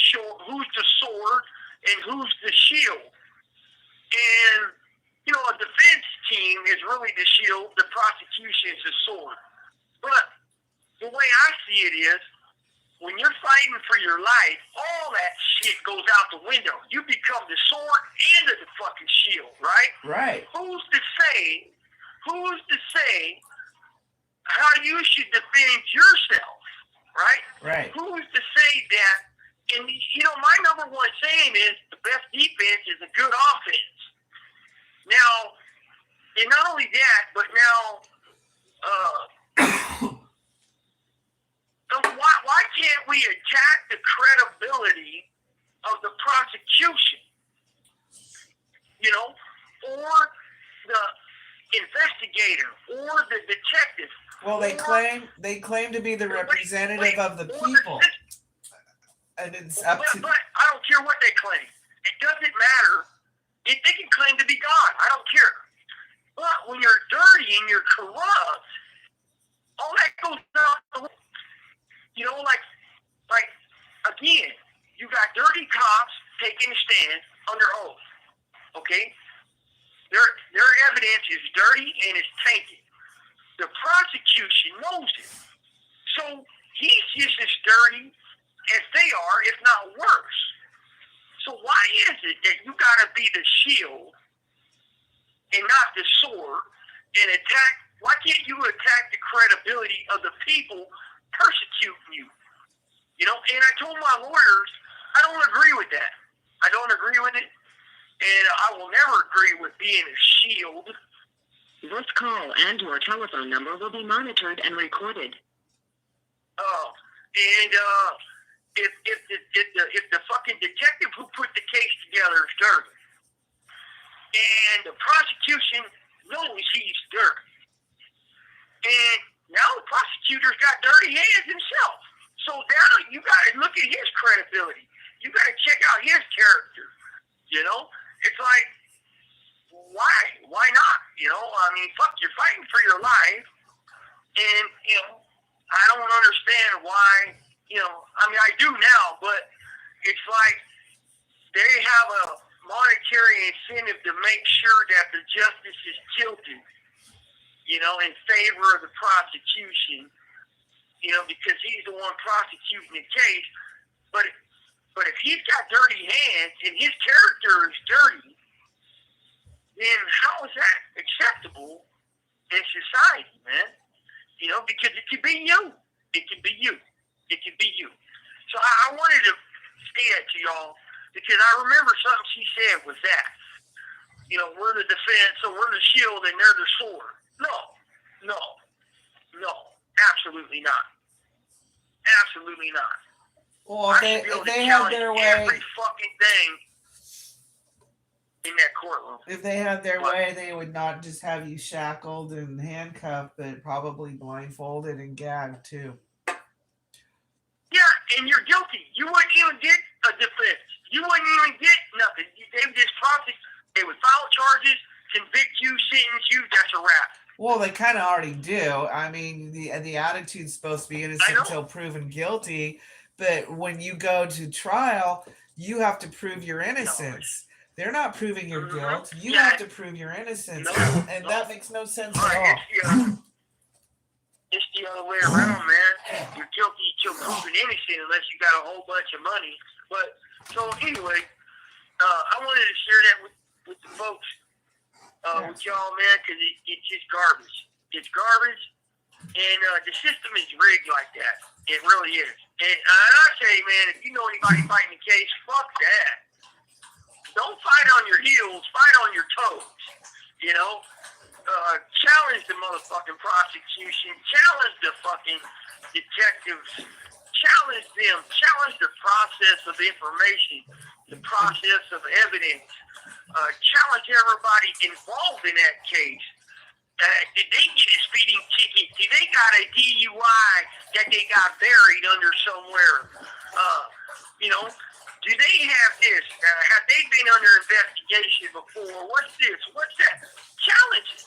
sword and who's the shield. And a defense team is really the shield. The prosecution is the sword. But the way I see it is, when you're fighting for your life, all that shit goes out the window. You become the sword and the fucking shield, right? Right. Who's to say how you should defend yourself, right? Right. Who's to say that? And, my number one saying is the best defense is a good offense. Now, and not only that, but now, why can't we attack the credibility of the prosecution, or the investigator, or the detective? Well, they claim to be the representative of the people, and it's up to. But I don't care what they claim. It doesn't matter. They can claim to be God. I don't care. But when you're dirty and you're corrupt, All that goes down. You know, like again, you got dirty cops taking a stand under oath. Okay, their evidence is dirty and it's tainted. The prosecution knows it, so he's just as dirty as they are, if not worse. So why is it that you got to be the shield and not the sword and attack? Why can't you attack the credibility of the people persecuting you? You know, and I told my lawyers, I don't agree with that. I don't agree with it, and I will never agree with being a shield. This call and your telephone number will be monitored and recorded. If the fucking detective who put the case together is dirty, and the prosecution knows he's dirty, and now the prosecutor's got dirty hands himself. So now you got to look at his credibility. You got to check out his character. You know, it's like, why? Why not? You know, I mean, fuck, you're fighting for your life, and you know, I don't understand why. You know, I mean, I do now, but it's like they have a monetary incentive to make sure that the justice is tilted, you know, in favor of the prosecution, you know, because he's the one prosecuting the case. But if he's got dirty hands and his character is dirty, then how is that acceptable in society, man? You know, because it could be you. It could be you. It could be you. So I wanted to say that to y'all because I remember something she said was that, you know, we're the defense, so we're the shield and they're the sword. No, absolutely not. Absolutely not. Well, if they had their way, every fucking thing in that courtroom. If they had their way, they would not just have you shackled and handcuffed, but probably blindfolded and gagged too. Yeah, and you're guilty. You wouldn't even get a defense. You wouldn't even get nothing. They would just they would file charges, convict you, sentence you. That's a wrap. Well, they kind of already do. I mean, the attitude's supposed to be innocent until proven guilty, but when you go to trial, you have to prove your innocence. They're not proving your guilt. You have to prove your innocence, and that makes no sense at all. It's the other way around, man. You're guilty till proven innocent unless you got a whole bunch of money. But so anyway, I wanted to share that with the folks, with y'all, man, because it's just garbage. It's garbage, and the system is rigged like that. It really is. And I say, man, if you know anybody fighting the case, fuck that. Don't fight on your heels. Fight on your toes. You know. Challenge the motherfucking prosecution, challenge the fucking detectives, challenge them, challenge the process of information, the process of evidence, challenge everybody involved in that case. Did they get a speeding ticket? Did they got a DUI that they got buried under somewhere? You know, do they have this? Have they been under investigation before? What's this? What's that? Challenge it.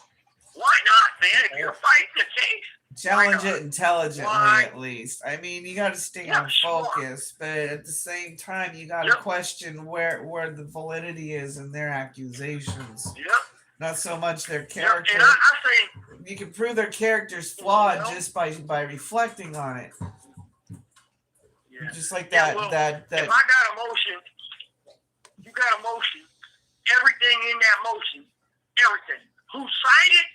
Why not, man? If you're fighting the case, challenge it intelligently, at least. I mean, you got to stay on focus, but at the same time, you got to question where the validity is in their accusations. Not so much their character. And I say, you can prove their character's flawed just by reflecting on it. Just like that. If I got emotion, you got emotion. Everything in that motion, everything. Who cited?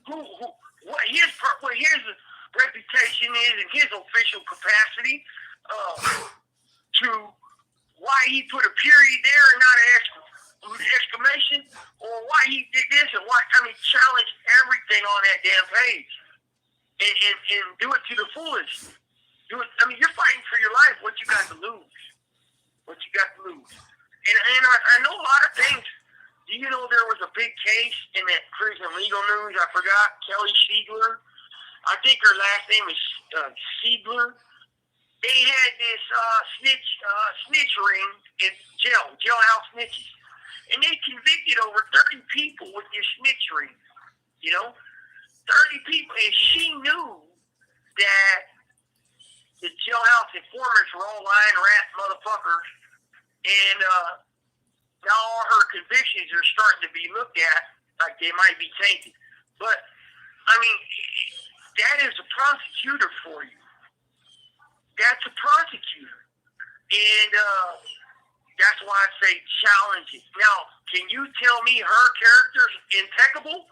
What his reputation is in his official capacity, to why he put a period there and not an exclamation, or why he did this and why. I mean, challenge everything on that damn page, and do it to the fullest. Do it. I mean, you're fighting for your life. What you got to lose? What you got to lose? And I know a lot of things. Do you know there was a big case in that prison legal news? I forgot. Kelly Siegler. I think her last name is Siegler. They had this snitch ring in jailhouse snitches. And they convicted over 30 people with this snitch ring. You know? 30 people. And she knew that the jailhouse informers were all lying rat motherfuckers, and now all her convictions are starting to be looked at like they might be tainted. But, I mean, that is a prosecutor for you. That's a prosecutor. And that's why I say challenge it. Now, can you tell me her character's impeccable?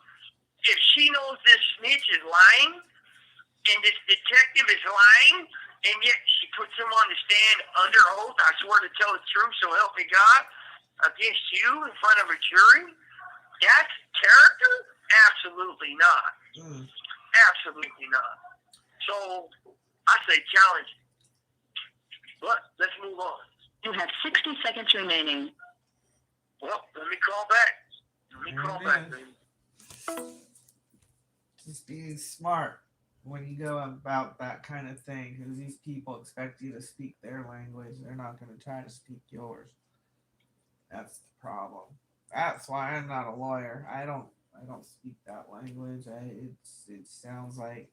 If she knows this snitch is lying, and this detective is lying, and yet she puts him on the stand under oath, I swear to tell the truth, so help me God, against you in front of a jury, that's character? Absolutely not. Absolutely not. So, I say challenge it. But, let's move on. You have 60 seconds remaining. Well, let me call back. Baby. Just be smart when you go about that kind of thing, because these people expect you to speak their language. They're not going to try to speak yours. That's the problem. That's why I'm not a lawyer. I don't speak that language. It sounds like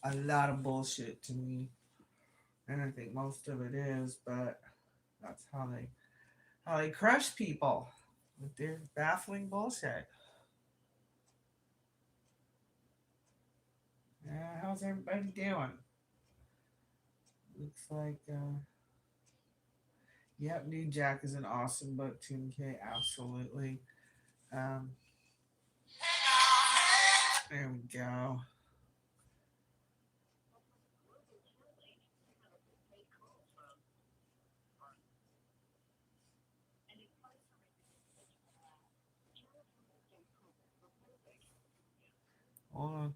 a lot of bullshit to me, and I think most of it is. But that's how they crush people with their baffling bullshit. How's everybody doing? Looks like, yep, New Jack is an awesome book, Tim K. Absolutely. There we go. Hold on.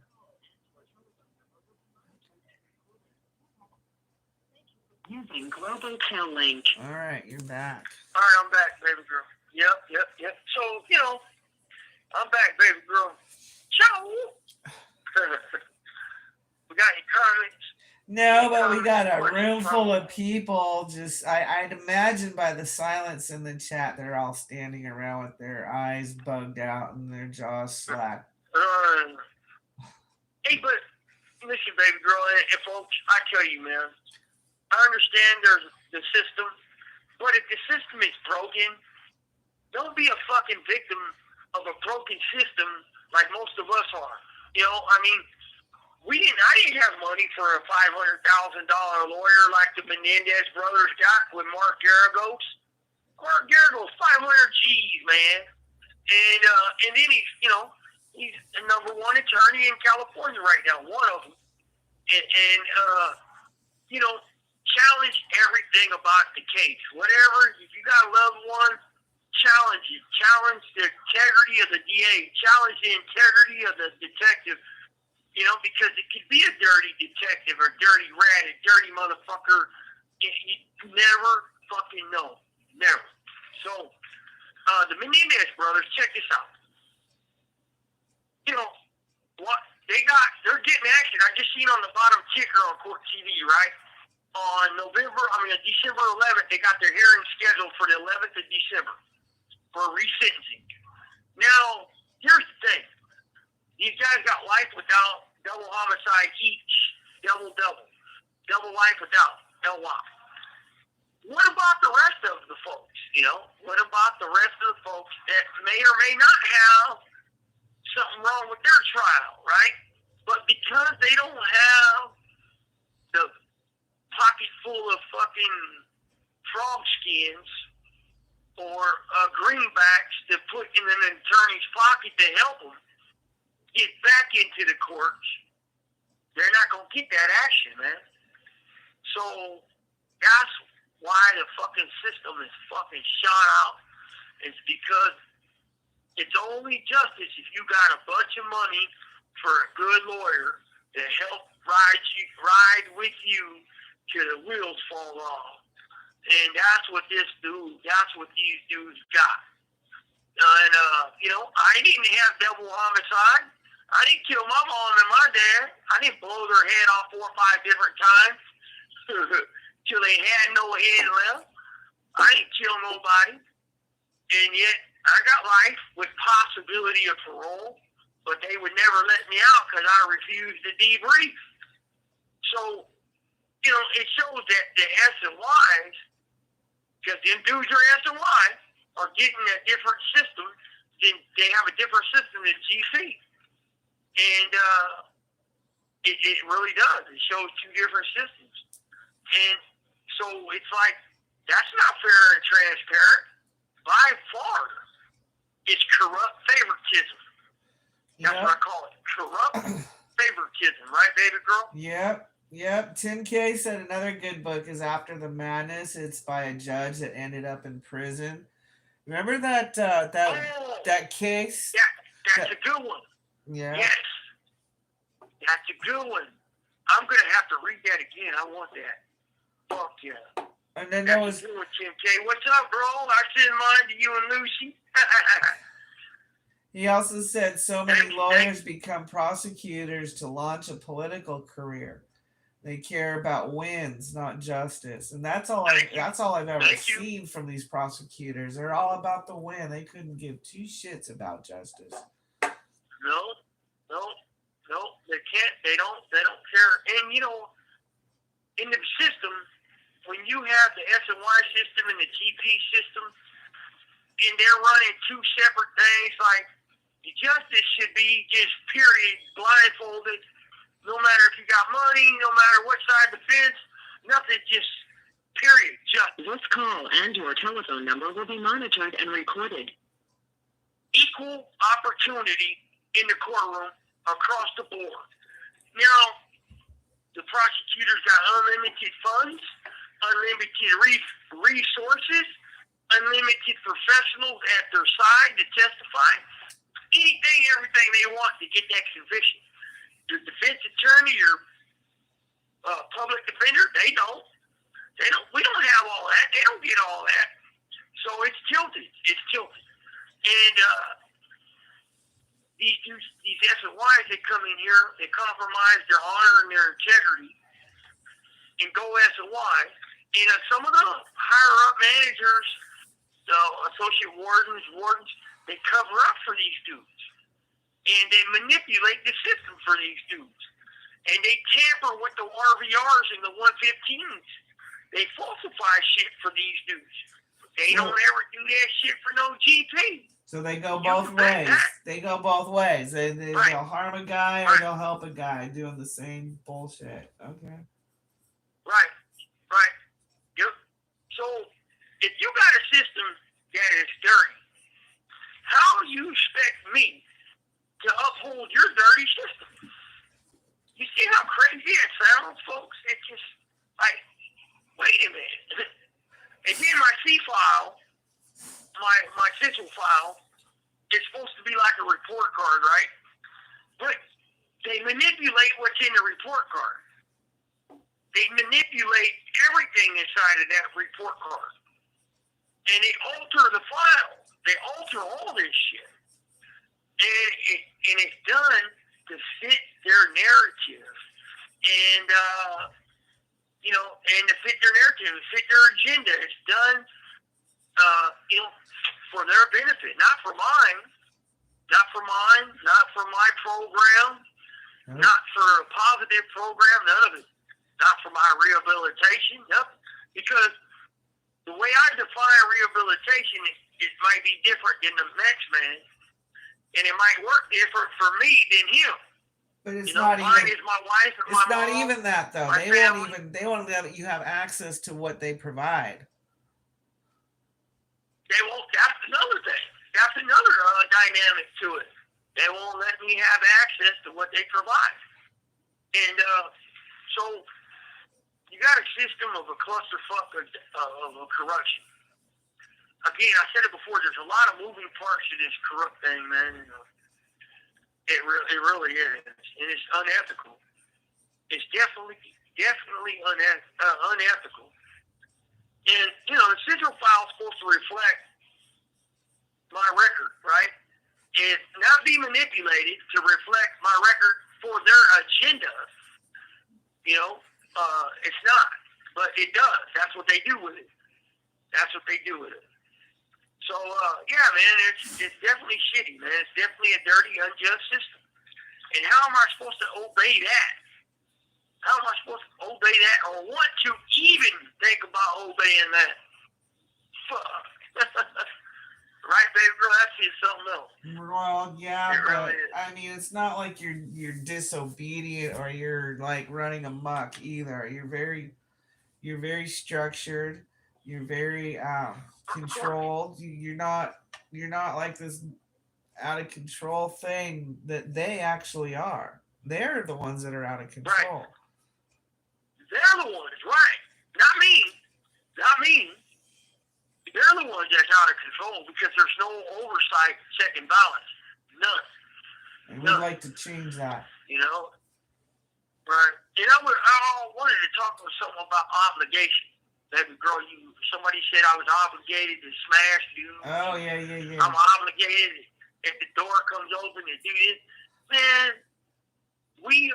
Using Global Tel Link. All right, you're back. All right, I'm back, baby girl. Yep. So, I'm back, baby girl. Ciao. We got any comments? No, but we got a room full of people. Just, I'd imagine by the silence in the chat, they're all standing around with their eyes bugged out and their jaws slack. Hey, but listen, baby girl, and folks, I tell you, man, I understand there's the system, but if the system is broken, don't be a fucking victim of a broken system like most of us are. I mean, I didn't have money for a $500,000 lawyer like the Menendez brothers got with Mark Garagos. Mark Garagos, 500 G's, man. And then he's the number one attorney in California right now, one of them. Challenge everything about the case. Whatever, if you got a loved one, challenge it. Challenge the integrity of the DA. Challenge the integrity of the detective. Because it could be a dirty detective or dirty rat, a dirty motherfucker. You never fucking know. Never. So, the Menendez brothers, check this out. They're getting action. I just seen on the bottom ticker on Court TV, right? On December 11th, they got their hearing scheduled for the 11th of December for resentencing. Now, here's the thing. These guys got life without, double homicide each, double. Double life without, no lock. What about the rest of the folks, What about the rest of the folks that may or may not have something wrong with their trial, right? But because they don't have the pocket full of fucking frog skins or greenbacks to put in an attorney's pocket to help them get back into the courts, they're not going to get that action, man. So that's why the fucking system is fucking shot out. It's because it's only justice if you got a bunch of money for a good lawyer to help ride with you till the wheels fall off. And that's what these dudes got. I didn't have double homicide. I didn't kill my mom and my dad. I didn't blow their head off 4 or 5 different times till they had no head left. I didn't kill nobody. And yet, I got life with possibility of parole, but they would never let me out because I refused to debrief. So, it shows that the S and Y's, because them dudes are S and Y, are getting a different system. They have a different system than GP. And it really does. It shows two different systems. And so it's like, that's not fair and transparent. By far, it's corrupt favoritism. That's what I call it. Corrupt favoritism. Right, baby girl? Yep. Tim K said another good book is After the Madness. It's by a judge that ended up in prison. Remember that case? Yeah, that's a good one. Yeah. Yes. That's a good one. I'm going to have to read that again. I want that. Fuck yeah. And then that's there was... a good one, Tim K. What's up, bro? I send mine to you and Lucy. He also said so many lawyers become prosecutors to launch a political career. They care about wins, not justice, and that's all I've ever seen from these prosecutors. They're all about the win. They couldn't give two shits about justice. No, they can't. They don't care. And in the system, when you have the S&Y system and the GP system, and they're running two separate things, like the justice should be just period blindfolded. No matter if you got money, no matter what side of the fence, nothing, just period, justice. This call and your telephone number will be monitored and recorded. Equal opportunity in the courtroom across the board. Now, the prosecutors got unlimited funds, unlimited resources, unlimited professionals at their side to testify. Anything, everything they want to get that conviction. Your defense attorney, your public defender, they don't. We don't have all that. They don't get all that. So it's tilted. And these S&Ys, they come in here, they compromise their honor and their integrity and go S&Y. And some of the higher up managers, the associate wardens, they cover up for these dudes. And they manipulate the system for these dudes. And they tamper with the RVRs and the 115s. They falsify shit for these dudes. They don't ever do that shit for no GP. So they go both ways. They go both ways. They'll harm a guy or they'll help a guy doing the same bullshit. Okay. Right. Yep. So if you got a system that is dirty, how do you expect me to uphold your dirty system? You see how crazy it sounds, folks? It's just like, wait a minute. And then my C file, my central file, is supposed to be like a report card, right? But they manipulate what's in the report card. They manipulate everything inside of that report card. And they alter the file. They alter all this shit. And it's done to fit their narrative. And, and to fit their narrative, to fit their agenda. It's done, for their benefit, not for mine, not for my program, not for a positive program, none of it. Not for my rehabilitation, nothing. Because the way I define rehabilitation, it might be different than the next man, and it might work different for me than him. But it's not mine even. is my wife and it's my not mom, even that though. They won't let you have access to what they provide. They won't. That's another thing. That's another dynamic to it. They won't let me have access to what they provide. And so you got a system of a clusterfuck of corruption. Again, I said it before. There's a lot of moving parts to this corrupt thing, man. It really is, and it's unethical. It's definitely unethical. And the central file is supposed to reflect my record, right? And not be manipulated to reflect my record for their agenda. It's not, but it does. That's what they do with it. So, yeah, man, it's definitely shitty, man. It's definitely a dirty, unjust system. And how am I supposed to obey that? How am I supposed to obey that or want to even think about obeying that? Fuck. Right, baby girl? That's just something else. Well, yeah, It but really is. I mean, it's not like you're disobedient or you're like running amok either. You're very structured. You're very controlled. You're not like this out of control thing that they actually are. They're the ones that are out of control. Right. They're the ones, right? Not me. Not me. They're the ones that's out of control because there's no oversight, check and balance. None. And we'd like to change that. You know? Right. You know, I wanted to talk about something about obligation. Baby girl, somebody said I was obligated to smash you. Oh, yeah. I'm obligated if the door comes open to do this. Man, we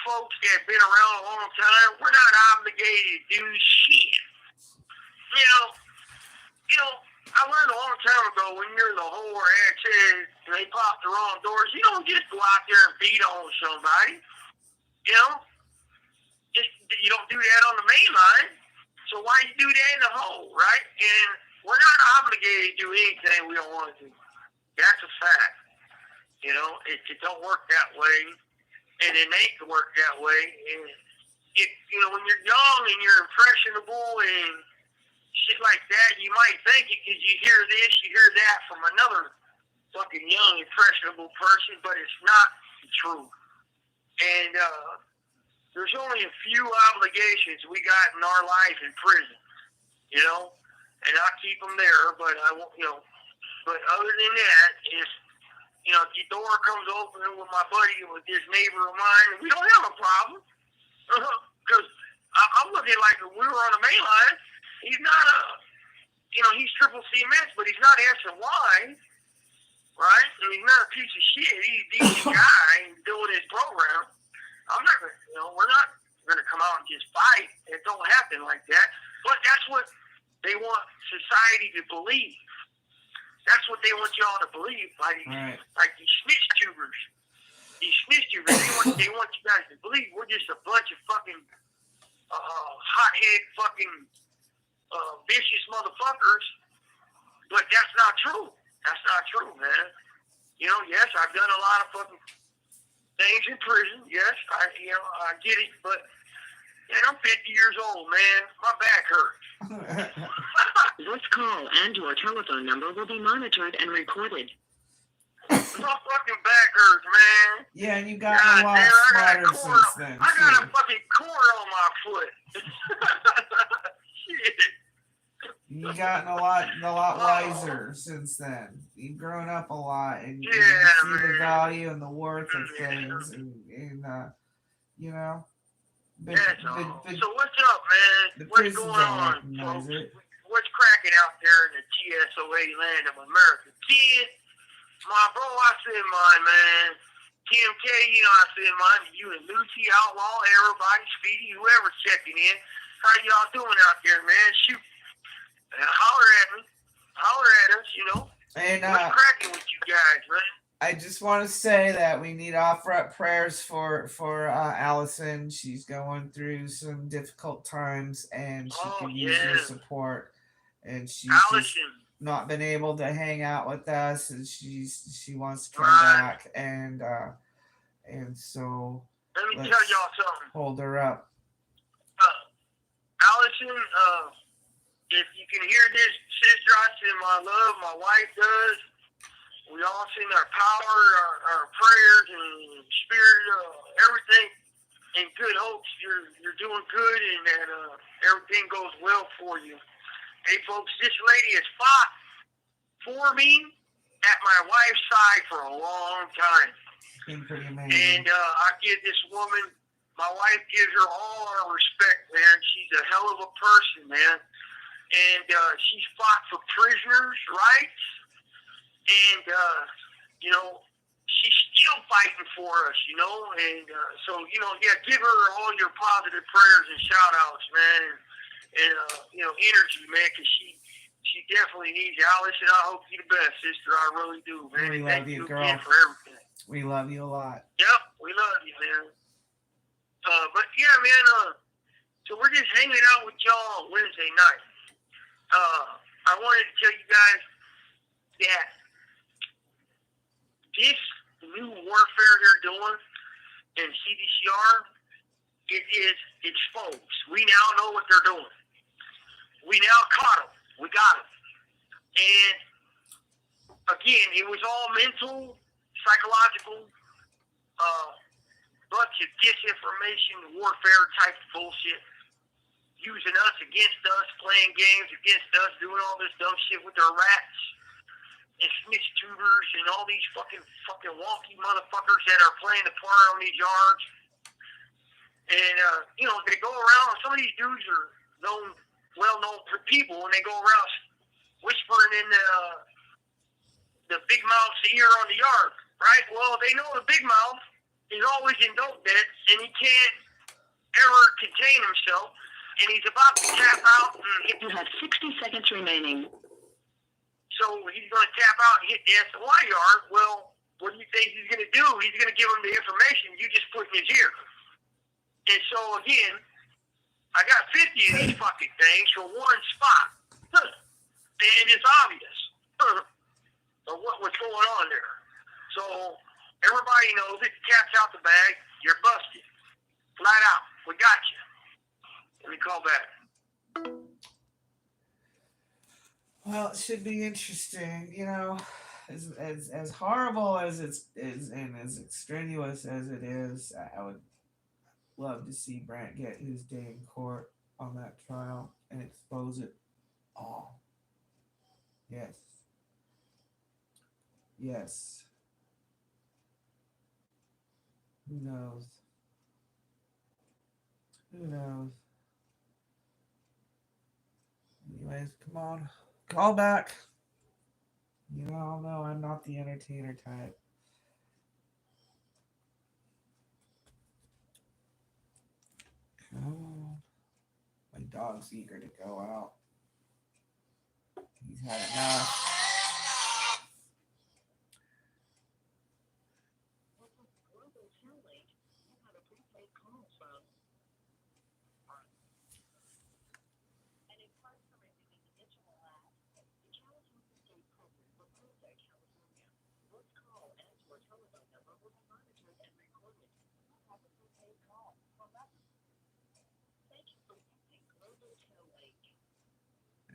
folks that have been around a long time, we're not obligated to do shit. You know, I learned a long time ago when you're in the hole or access and they pop the wrong doors, you don't just go out there and beat on somebody. You know? You don't do that on the main line. So why you do that in the hole, right? And we're not obligated to do anything we don't want to do. That's a fact. You know, it don't work that way. And it ain't work that way. And when you're young and you're impressionable and shit like that, you might think it because you hear this, you hear that from another fucking young, impressionable person, but it's not true. And there's only a few obligations we got in our life in prison, you know, and I'll keep them there, but I won't, but other than that, if the door comes open with my buddy, with this neighbor of mine, we don't have a problem, because I'm looking like if we were on the main line. He's not he's triple CMS, but he's not SNY, right? And he's not a piece of shit. He's a decent guy and doing his program. I'm not going to, we're not going to come out and just fight. It don't happen like that. But that's what they want society to believe. That's what they want y'all to believe by these, right. Like these snitch tubers. These snitch tubers, they want you guys to believe we're just a bunch of fucking hothead fucking vicious motherfuckers. But that's not true. That's not true, man. Yes, I've done a lot of fucking things in prison. Yes, I get it, but I'm 50 years old, man. My back hurts. This call and your telephone number will be monitored and recorded. My fucking back hurts, man. Yeah, and you got a lot smarter since then. I got a fucking cord on my foot. Shit. You've gotten a lot wiser since then. You've grown up a lot, and you see the value and the worth of things, and But, so what's up, man? What's going on? What's cracking out there in the TSOA land of America? Kid, my bro, I said mine, man. Tim K, I said mine. You and Lucy, Outlaw, everybody, Speedy, whoever checking in. How y'all doing out there, man? Shoot. And holler at me. Holler at us, And what's cracking with you guys, man? I just want to say that we need to offer up prayers for Allison. She's going through some difficult times, and she can use your support. And she's just not been able to hang out with us, and she wants to come back, and so let me tell y'all something. Hold her up. Allison, if you can hear this, sister, I send my love. My wife does. We all send our power, our prayers, and spirit, everything, in good hopes you're doing good and that everything goes well for you. Hey, folks, this lady has fought for me at my wife's side for a long time. Been pretty amazing. And I give this woman, my wife gives her all our respect, man. She's a hell of a person, man. And she's fought for prisoners' rights. And, she's still fighting for us, And so, give her all your positive prayers and shout-outs, man. And energy, man, because she definitely needs you. Allison, I hope you the best, sister. I really do, man. We love you, girl. For everything. We love you a lot. Yep, we love you, man. But yeah, man. So we're just hanging out with y'all on Wednesday night. I wanted to tell you guys that this new warfare they're doing in CDCR, it is exposed. We now know what they're doing. We now caught them. We got them. And again, it was all mental, psychological, bunch of disinformation, warfare type bullshit. Using us against us, playing games against us, doing all this dumb shit with their rats and snitch tutors and all these fucking wonky motherfuckers that are playing the part on these yards. And, they go around, some of these dudes are well-known people, and they go around whispering in the big mouth's ear on the yard, right? Well, they know the big mouth is always in dope debt, and he can't ever contain himself. And he's about to tap out and hit. You have 60 seconds remaining. So he's going to tap out and hit the SOI yard. Well, what do you think he's going to do? He's going to give him the information you just put in his ear. And so, again, I got 50 of these fucking things for one spot. And it's obvious of what's going on there. So everybody knows it. Cat's out the bag. You're busted. Flat out. We got you. Let me call back. Well, it should be interesting, as horrible as it is and as extraneous as it is. I would love to see Brant get his day in court on that trial and expose it all. Yes. Who knows? Anyways, come on. Call back. No, I'm not the entertainer type. Come on. My dog's eager to go out. He's had enough.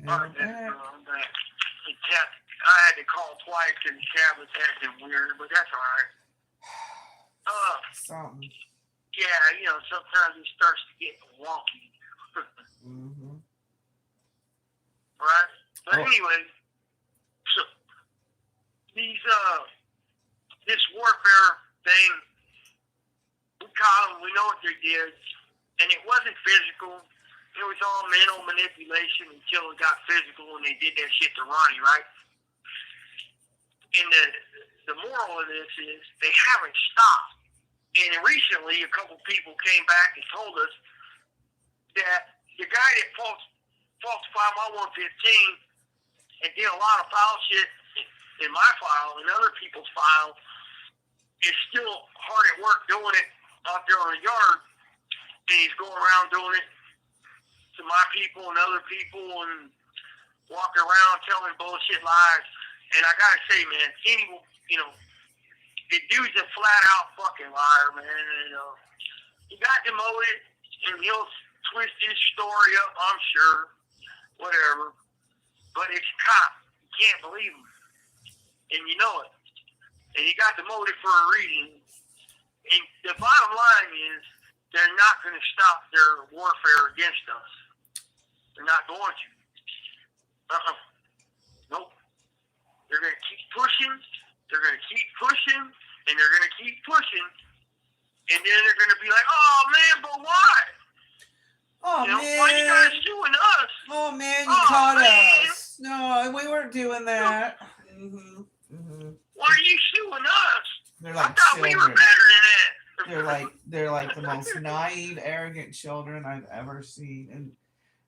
I'm back. I had to call twice and the cab was acting weird, but that's all right. Something. Yeah, sometimes it starts to get wonky. Mm-hmm. Right? But anyway, so this warfare thing, we caught them, we know what they did, and it wasn't physical. It was all mental manipulation until it got physical and they did that shit to Ronnie, right? And the moral of this is they haven't stopped. And recently, a couple people came back and told us that the guy that falsified my 115 and did a lot of foul shit in my file and other people's file is still hard at work doing it out there on the yard. And he's going around doing it to my people and other people and walking around telling bullshit lies. And I gotta say, man, the dude's a flat out fucking liar, man. And he got demoted and he'll twist his story up, I'm sure. Whatever. But it's cop. You can't believe him. And you know it. And he got demoted for a reason. And the bottom line is they're not going to stop their warfare against us. They're not going to. Nope. They're going to keep pushing. They're going to keep pushing. And they're going to keep pushing. And then they're going to be like, oh, man, but why? Oh, man. Why you guys suing us? Oh, man, you caught us. No, we weren't doing that. Mm-hmm. Mm-hmm. Why are you suing us? They're like I thought children. we were better than that. They're like the most naive, arrogant children I've ever seen.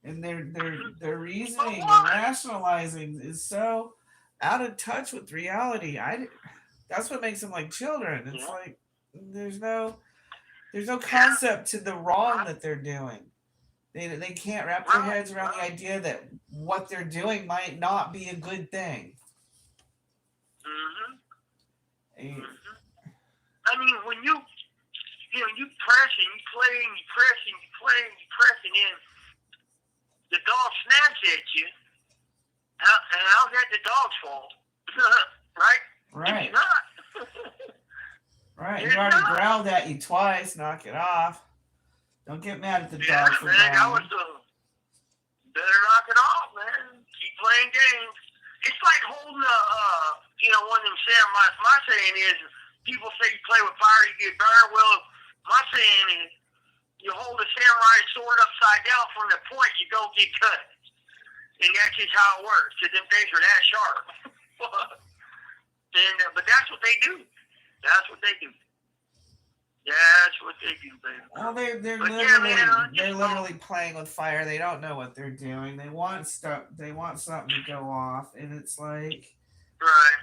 And their reasoning and rationalizing is so out of touch with reality. That's what makes them like children. It's like there's no There's no concept to the wrong that they're doing. They can't wrap their heads around the idea that what they're doing might not be a good thing. Mm-hmm. I mean, when you press and you play and you press and you play and you press and then the dog snaps at you, and how's that the dog's fault? Right? Right. It's not. Right. He already growled at you twice. Knock it off. Don't get mad at the dog for man, that was better knock it off, man. Keep playing games. It's like holding one of them samurais. My saying is, people say you play with fire, you get burned. Well, my saying is, you hold a samurai sword upside down from the point, you don't get cut. And that's just how it works. Because them things are that sharp. But that's what they do. That's what they do. That's what they do, baby. Well, they're literally playing with fire. They don't know what they're doing. They want stuff. They want something to go off, and it's like,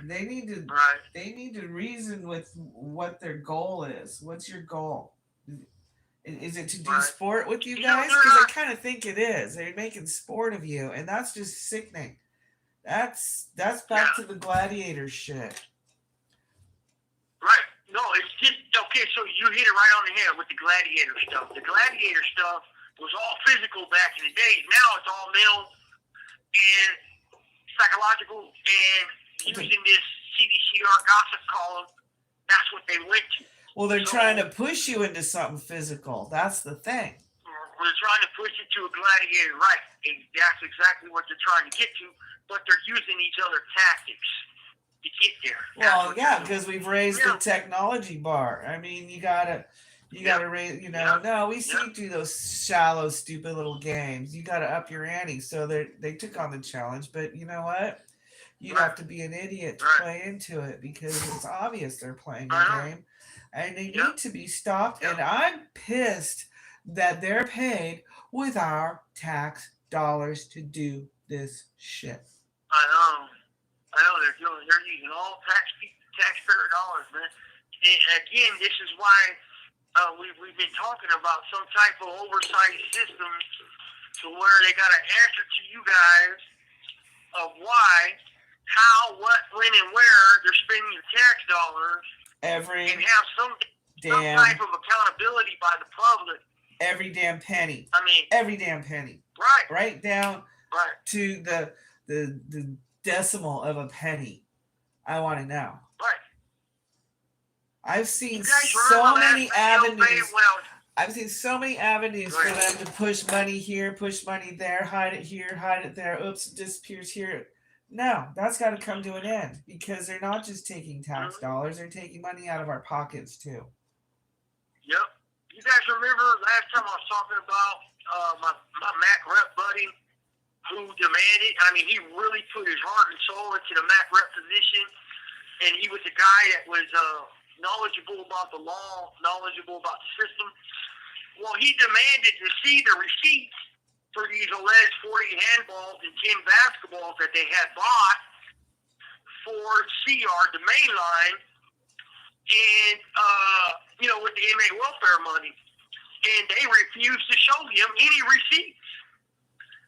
they need to reason with what their goal is. What's your goal? Is it to do sport with you guys? Because I kind of think it is. They're making sport of you, and that's just sickening. That's back to the gladiator shit. Right. No, it's just, okay, so you hit it right on the head with the gladiator stuff. The gladiator stuff was all physical back in the days. Now it's all mental and psychological, and using this CDCR gossip column, that's what they went to. Well, they're trying to push you into something physical. That's the thing. They're trying to push it to a gladiator, right. And that's exactly what they're trying to get to, but they're using each other's tactics to get there. Well, yeah, because we've raised the technology bar. I mean, you gotta raise. No, we see through those shallow, stupid little games. You gotta up your ante. So they took on the challenge, but you know what? You'd have to be an idiot to play into it because it's obvious they're playing a game, and they need to be stopped. And I'm pissed that they're paid with our tax dollars to do this shit. I know they're using all taxpayer dollars, man. And again, this is why we've been talking about some type of oversight system to where they got to answer to you guys of why, how, what, when, and where they're spending your tax dollars, and have some type of accountability by the public. Every damn penny. I mean, every damn penny. Right down to the decimal of a penny. I want to know. Right. I've seen so many avenues. I've seen so many avenues for them to push money here, push money there, hide it here, hide it there. Oops, it disappears here. No, that's got to come to an end because they're not just taking tax dollars; they're taking money out of our pockets too. Yep. You guys remember last time I was talking about my MAC rep buddy who demanded? I mean, he really put his heart and soul into the MAC rep position, and he was a guy that was knowledgeable about the law, knowledgeable about the system. Well, he demanded to see the receipts for these alleged 40 handballs and 10 basketballs that they had bought for CR, the main line, and, with the inmate welfare money. And they refused to show him any receipts.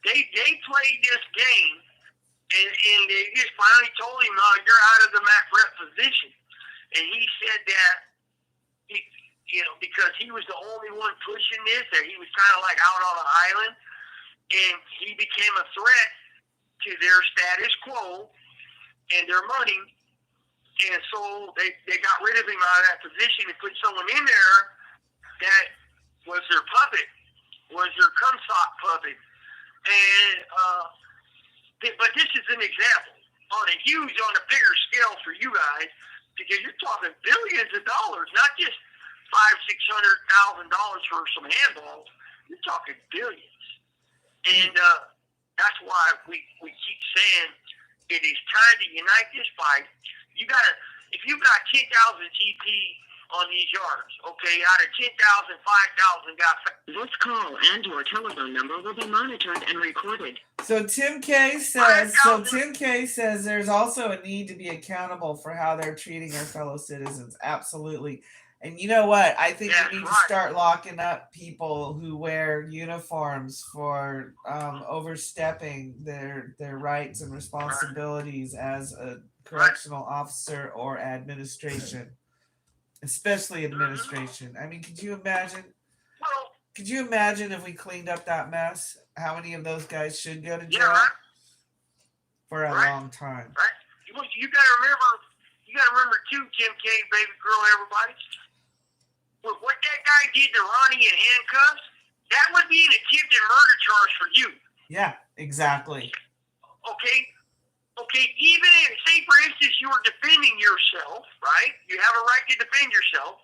They played this game, and they just finally told him, you're out of the MAC rep position. And he said that, because he was the only one pushing this, that he was kind of like out on an island, and he became a threat to their status quo and their money. And so they got rid of him out of that position and put someone in there that was their puppet, was their cum-sock puppet. And but this is an example on a bigger scale for you guys, because you're talking billions of dollars, not just $500,000-$600,000 for some handballs. You're talking billions, and that's why we keep saying it is time to unite this fight. If you got 10,000 GP on these yards, okay, out of 10,000, 5,000 got. This call and your telephone number will be monitored and recorded. So Tim K says there's also a need to be accountable for how they're treating our fellow citizens. Absolutely. And you know what? I think That's we need to right. start locking up people who wear uniforms for overstepping their rights and responsibilities as a correctional officer or administration, especially administration. I mean, could you imagine? Well, Could you imagine if we cleaned up that mess? How many of those guys should go to jail? yeah, right. For a long time. Right. You gotta remember too, Tim K, baby girl, everybody. What that guy did to Ronnie in handcuffs, that would be an attempted murder charge for you. Yeah, exactly. Okay, even if, say for instance, you were defending yourself, right? You have a right to defend yourself,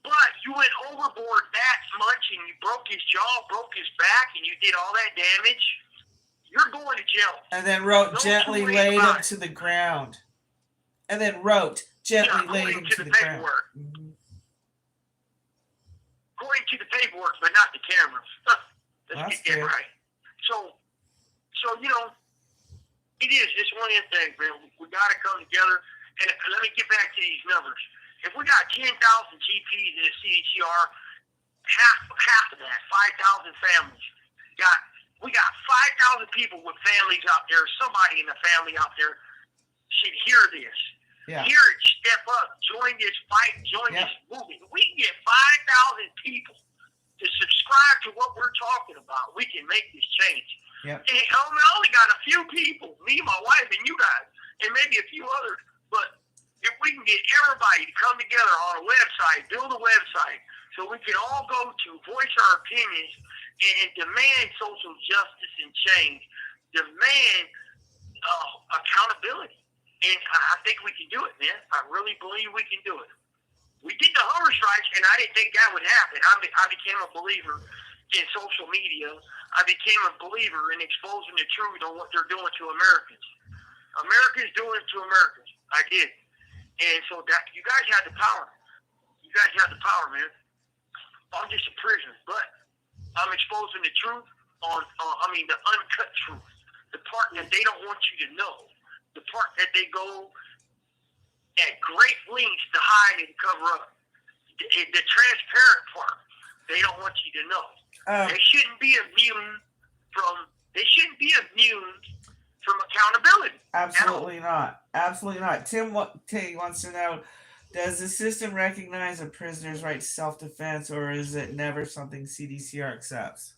but you went overboard that much and you broke his jaw, broke his back, and you did all that damage, you're going to jail. And then gently laid him to the ground. And then gently laid him to the ground. Mm-hmm. According to the paperwork, but not the cameras. Let's get that right. So, it is just one of the things, man. We got to come together. And let me get back to these numbers. If we got 10,000 GPs in the CDCR, half of that, 5,000 families, we got 5,000 people with families out there. Somebody in the family out there should hear this. Yeah. Hear it, step up, join this fight, join this movement. We can get 5,000 people to subscribe to what we're talking about. We can make this change. Yep. And I only got a few people, me, my wife, and you guys, and maybe a few others. But if we can get everybody to come together on a website, build a website, so we can all go to voice our opinions and demand social justice and change, demand accountability. And I think we can do it, man. I really believe we can do it. We did the hunger strikes, and I didn't think that would happen. I became a believer in social media. I became a believer in exposing the truth on what they're doing to Americans. Americans doing it to Americans. I did. And so that you guys had the power. You guys had the power, man. I'm just a prisoner, but I'm exposing the truth the uncut truth. The part that they don't want you to know. The part that they go at great lengths to hide and cover up. The transparent part, they don't want you to know. They shouldn't be immune from accountability. Absolutely not. Absolutely not. Tim wants to know, does the system recognize a prisoner's right to self-defense, or is it never something CDCR accepts?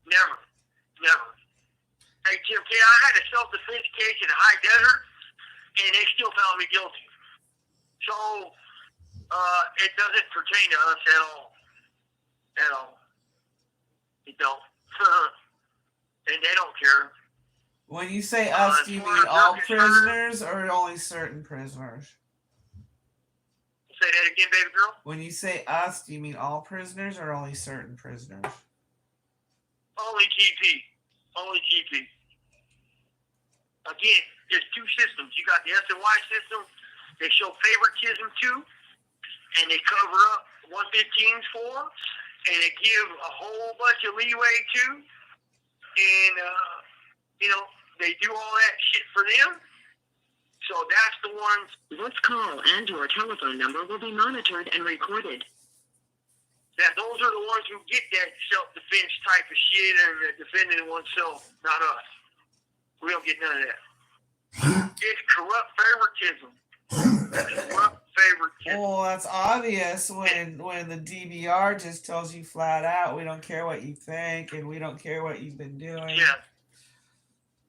Never. Hey, Tim K, I had a self-defense case in the high desert, and they still found me guilty. So, it doesn't pertain to us at all. At all. It don't. And they don't care. When you say us, do you mean all prisoners or only certain prisoners? Say that again, baby girl? When you say us, do you mean all prisoners or only certain prisoners? Only GP. Only GP. Again, there's two systems. You got the SNY system they show favoritism to, and they cover up 115s for, and they give a whole bunch of leeway to, and, they do all that shit for them. So that's the ones. This call and your telephone number will be monitored and recorded. Those are the ones who get that self-defense type of shit and defending oneself, not us. We don't get none of that. It's corrupt favoritism. Well, that's obvious when the DBR just tells you flat out, we don't care what you think and we don't care what you've been doing. Yeah.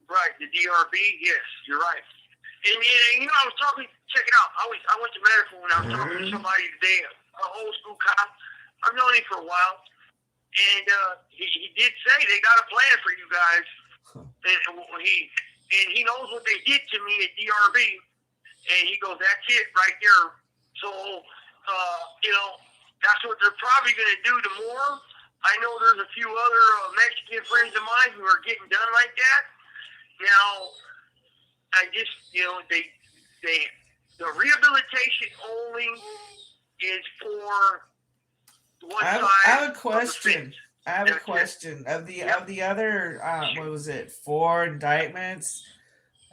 Right, the DRB, yes, you're right. And I was talking, check it out, I went to medical when I was talking to somebody today, an old school cop. I've known him for a while, and he did say they got a plan for you guys, and he knows what they did to me at DRB, and he goes, that's it right there. So, that's what they're probably going to do tomorrow. I know there's a few other Mexican friends of mine who are getting done like that. Now, I just, the rehabilitation only is for one side. I have a question. Of the other, what was it, 4 indictments?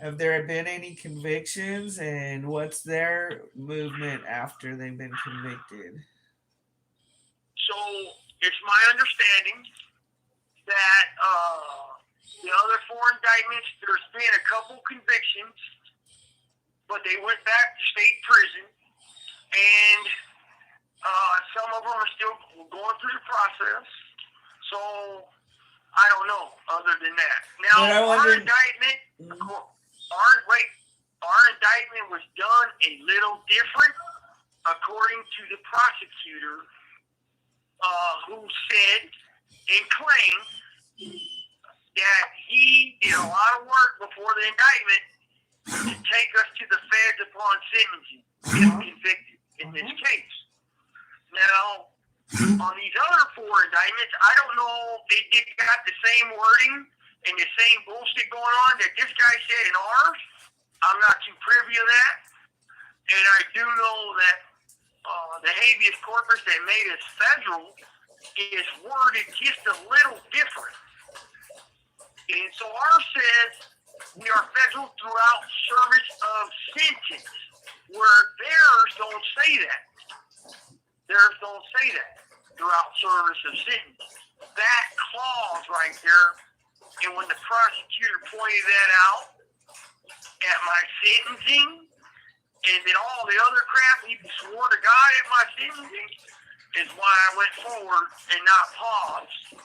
Have there been any convictions, and what's their movement after they've been convicted? So it's my understanding that the other 4 indictments, there's been a couple convictions, but they went back to state prison, and some of them are still going through the process. So I don't know. Other than that, now our indictment, our indictment was done a little different, according to the prosecutor, who said and claimed that he did a lot of work before the indictment to take us to the feds upon sentencing, if convicted in this case. Now, on these other 4 indictments, I don't know if they got the same wording and the same bullshit going on that this guy said in ours. I'm not too privy to that. And I do know that the habeas corpus that made us federal is worded just a little different. And so ours says we are federal throughout service of sentence, where theirs don't say that. Theirs don't say that, throughout service of sentence. That clause right there, and when the prosecutor pointed that out at my sentencing, and then all the other crap he swore to God at my sentencing, is why I went forward and not paused.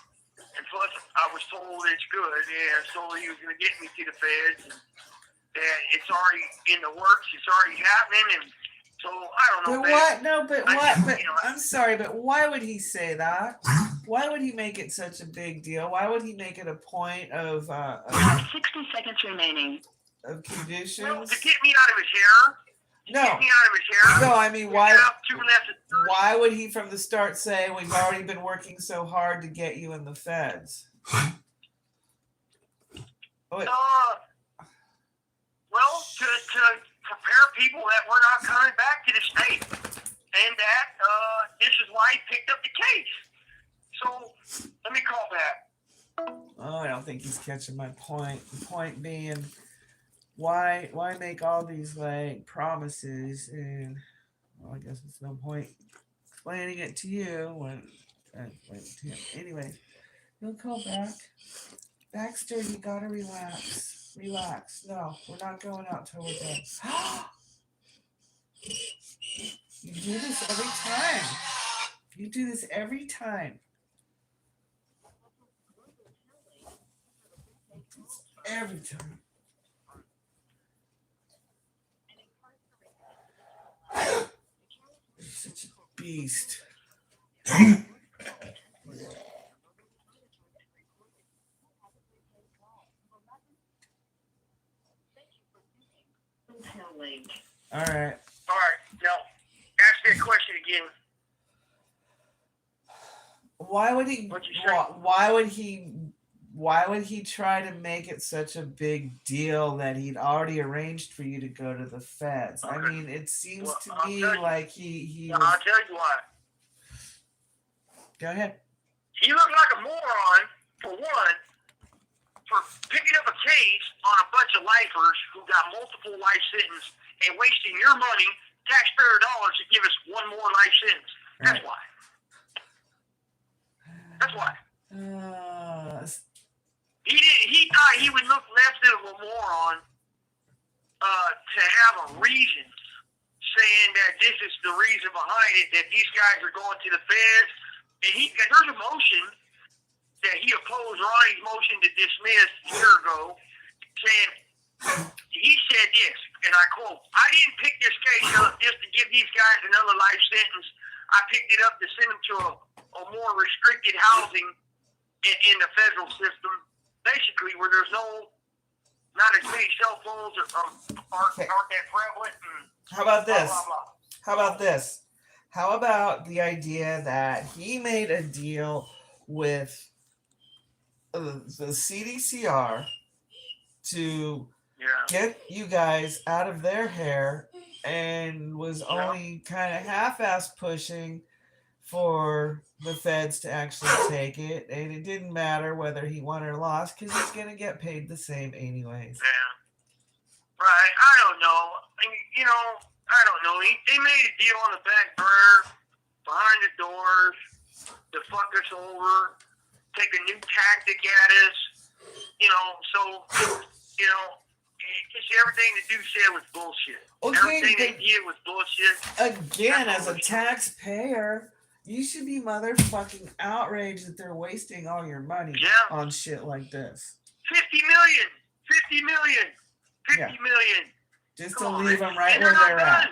And plus, I was told it's good, so he was going to get me to the feds, and it's already in the works, it's already happening, and so I don't know. But what? No, but what? But I'm sorry, but why would he say that? Why would he make it such a big deal? Why would he make it a point of 60 seconds remaining. Of conditions? Well, to get me out of his hair. No, I mean, why would he from the start say we've already been working so hard to get you in the feds? Well, to prepare people that we're not coming back to the state, and that this is why he picked up the case. So let me call back. Oh, I don't think he's catching my point. The point being, why make all these like promises, and well, I guess it's no point explaining it to you when anyway, he'll call back. Baxter, you gotta relax. No, we're not going out till we're done. You do this every time. Every time. You're such a beast. All right. Now, ask that question again. Why would he try to make it such a big deal that he'd already arranged for you to go to the feds? Okay. I mean, it seems to me like he was... I'll tell you why. Go ahead. He looked like a moron, for one, for picking up a case on a bunch of lifers who got multiple life sentences and wasting your money, taxpayer dollars, to give us one more life sentence. That's why. He thought he would look less than a moron to have a reason saying that this is the reason behind it, that these guys are going to the feds. And there's a motion that he opposed Ronnie's motion to dismiss a year ago, saying, he said this, and I quote, "I didn't pick this case up just to give these guys another life sentence. I picked it up to send them to a more restricted housing in the federal system, basically where there's not as many cell phones aren't that prevalent." How about this? Blah, blah, blah. How about this? How about the idea that he made a deal with the CDCR to get you guys out of their hair, and was only kind of half-ass pushing for the feds to actually take it, and it didn't matter whether he won or lost because he's going to get paid the same anyways. Yeah. Right. I don't know. I don't know. They made a deal on the back burner, behind the doors, to fuck us over, take a new tactic at us. Just everything the dude said was bullshit. Okay, everything they did was bullshit. Again, as a taxpayer, you should be motherfucking outraged that they're wasting all your money on shit like this. 50 million. 50 million. 50 million. Just to leave them right where they're at.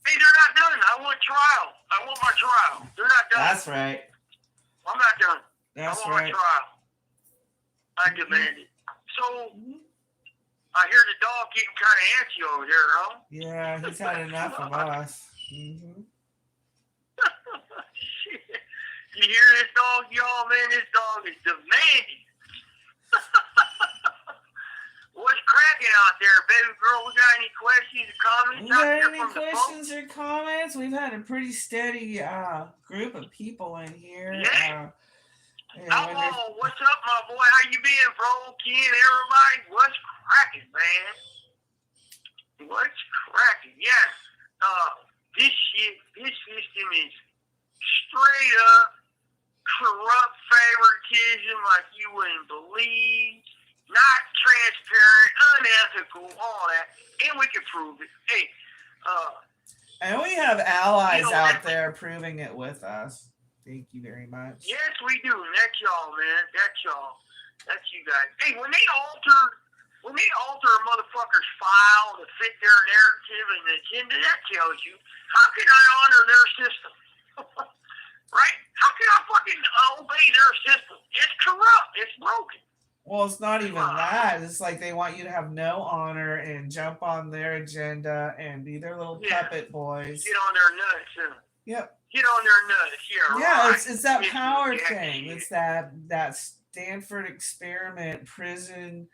Hey, they're not done. I want trial. I want my trial. They're not done. That's right. I'm not done. That's I want right. my trial. I demand it. So, I hear the dog getting kind of antsy over there, huh? Yeah, he's had enough of us. Mm-hmm. Shit. You hear this dog, y'all, man? This dog is demanding. What's cracking out there, baby girl? We got any questions or comments out there from the folks? Or comments? We've had a pretty steady group of people in here. Yeah. Hello, what's up, my boy? How you been, bro? Ken, everybody? What's cracking, man? What's cracking? Yes. This system is straight up corrupt favoritism like you wouldn't believe. Not transparent, unethical, all that. And we can prove it. Hey, and we have allies out there proving it with us. Thank you very much. Yes, we do. That's y'all, man. That's y'all. That's you guys. Hey, when they alter a motherfucker's file to fit their narrative and agenda, that tells you, how can I honor their system? Right? How can I fucking obey their system? It's corrupt. It's broken. Well, it's not even that. It's like they want you to have no honor and jump on their agenda and be their little puppet boys. Get on their nuts. Yep. Get on their nuts. Yeah, right. It's that power thing. Shit. It's that Stanford experiment, prison,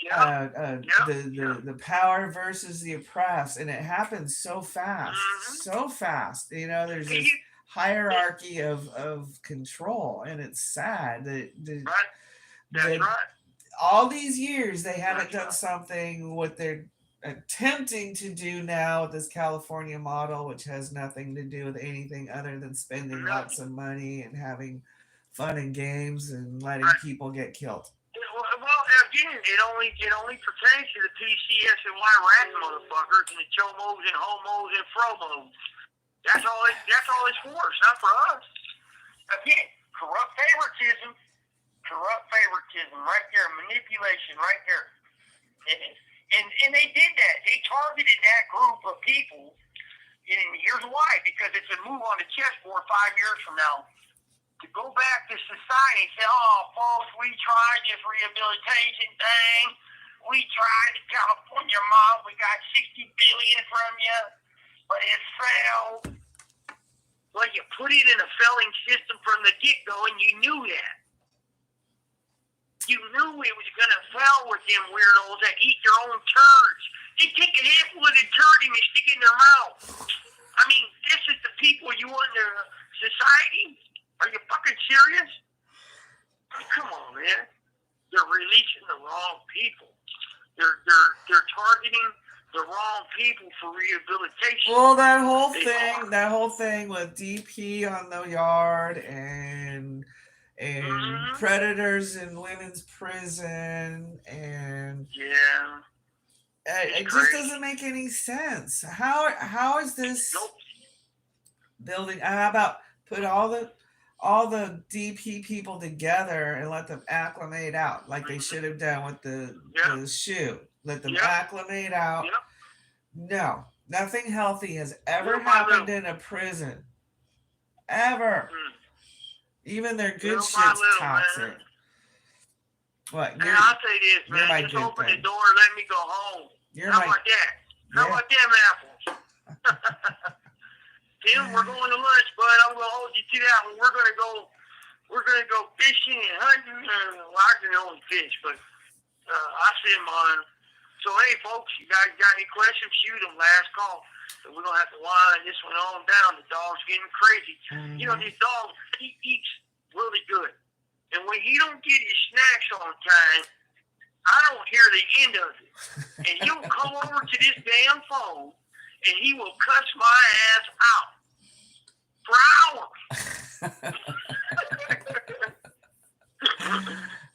the power versus the oppressed, and it happens so fast, so fast. There's this hierarchy of control, and it's sad that That's right. All these years they haven't done something what they're attempting to do now with this California model, which has nothing to do with anything other than spending lots of money and having fun and games and letting people get killed. Well, again, it only pertains to the PCS&Y rat motherfuckers and the chomos and homos and fromos. That's all it's for. It's not for us. Again, corrupt favoritism right there, manipulation right there. And they did that. They targeted that group of people. And here's why. Because it's a move on the chessboard 5 years from now. To go back to society and say, oh, folks, we tried this rehabilitation thing. We tried the California mob. We got $60 billion from you. But it failed. Well, you put it in a failing system from the get-go, and you knew that. You knew it was going to fail with them weirdos that eat their own turds. They take a handful of the turd and they stick it in their mouth. I mean, this is the people you want in their society? Are you fucking serious? I mean, come on, man. They're releasing the wrong people. They're targeting the wrong people for rehabilitation. Well, that whole thing with DP on the yard and predators in women's prison and it just doesn't make any sense. How is this building? How about put all the DP people together and let them acclimate out like they should have done with the shoe. Let them acclimate out. No, nothing healthy has ever happened in a prison. Ever. Even their good shit's toxic. Man. What? I'll say this, man. Just open the door and let me go home. How about that? How about them apples? Tim, we're going to lunch, bud. I'm gonna hold you to that one. We're gonna go fishing and hunting. Well, I can only fish, but I see them on. So hey, folks, you guys got any questions? Shoot them. Last call. So we're gonna have to wind this one on down. The dog's getting crazy. You know, this dog, he eats really good, and when he don't get his snacks on time, I don't hear the end of it. And you'll come over to this damn phone, and he will cuss my ass out for hours.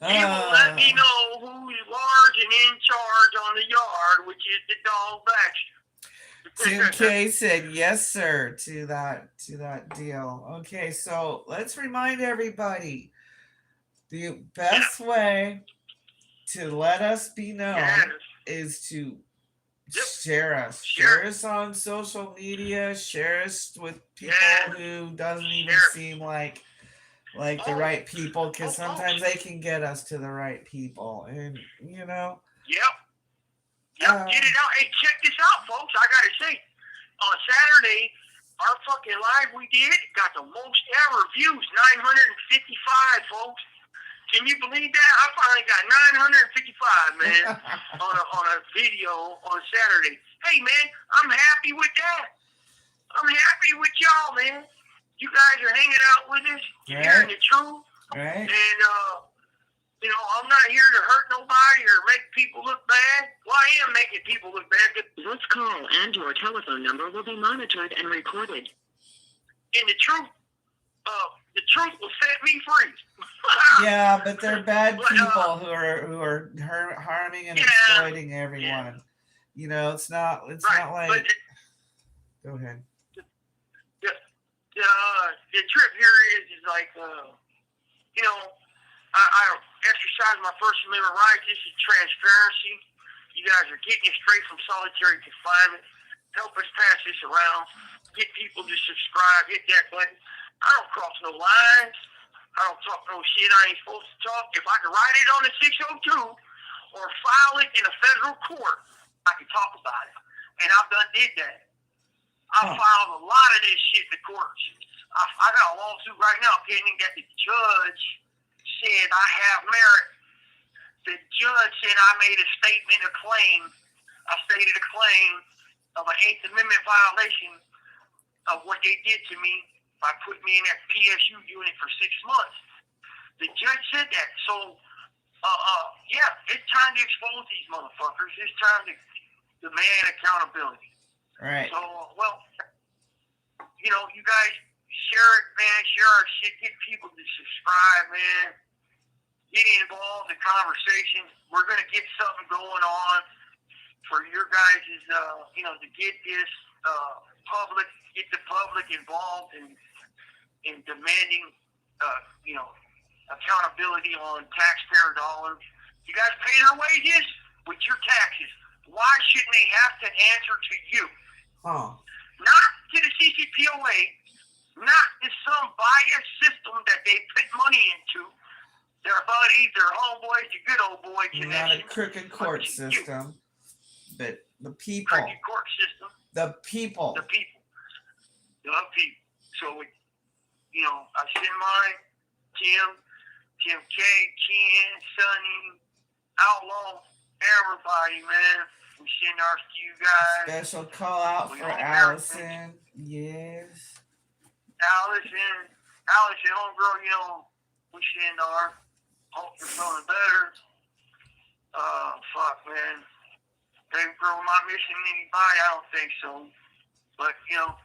He will let me know who's large and in charge on the yard, which is the dog Baxter. Tim K said yes, sir, to that deal. Okay, so let's remind everybody the best way to let us be known is to share us. Share us on social media. Share us with people who doesn't even seem like the right people, because sometimes they can get us to the right people, and you know. Yep, get it out. Hey, check this out, folks. I gotta say, on Saturday, our fucking live we did got the most ever views, 955, folks. Can you believe that? I finally got 955, man, on a video on Saturday. Hey, man, I'm happy with that. I'm happy with y'all, man. You guys are hanging out with us. You're hearing the truth. Right. And, you know, I'm not here to hurt nobody or make people look bad. Well, I am making people look bad. This call and your telephone number will be monitored and recorded. And the truth will set me free. Yeah, but they're bad people who are harming and exploiting everyone. You know, it's not like. Go ahead. The trip here is like, you know, I exercise my First Amendment rights. This is transparency. You guys are getting it straight from solitary confinement. Help us pass this around. Get people to subscribe. Hit that button. I don't cross no lines. I don't talk no shit I ain't supposed to talk. If I can write it on the 602 or file it in a federal court, I can talk about it. And I've did that. I filed a lot of this shit in the courts. I got a lawsuit right now pending that the judge said I have merit. The judge said I made a statement of claim. I stated a claim of an 8th Amendment violation of what they did to me by putting me in that PSU unit for 6 months. The judge said that. So, yeah, it's time to expose these motherfuckers. It's time to demand accountability. Right. So, well, you know, you guys share it, man. Share our shit. Get people to subscribe, man. Get involved in conversations. We're going to get something going on for your guys' you know, to get this get the public involved in demanding, you know, accountability on taxpayer dollars. You guys pay their wages with your taxes. Why shouldn't they have to answer to you? Not to the CCPOA, not to some biased system that they put money into. Their buddies, their homeboys, the good old boy connection. Not a crooked court system, but the people. Crooked court system. The people. The people. The people. So, you know, I send mine, Tim K, Ken, Sonny, Outlaw, everybody, man. We send ours to you guys. Special call out for Allison. Yes. Allison, homegirl, you know, we send our. Hope you're feeling better. Fuck, man. Baby girl not missing anybody, I don't think so. But, you know,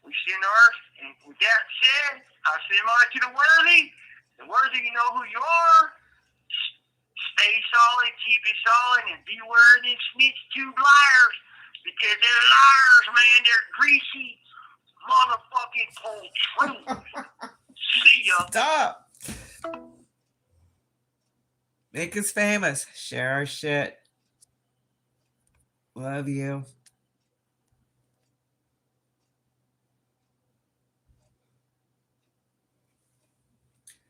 we send ours. And with that said, I send mine to the worthy. The worthy, you know who you are. Stay solid, keep it solid, and beware of these snitch tube liars. Because they're liars, man. They're greasy motherfucking poltroons. See ya. Stop. Make us famous. Share our shit. Love you.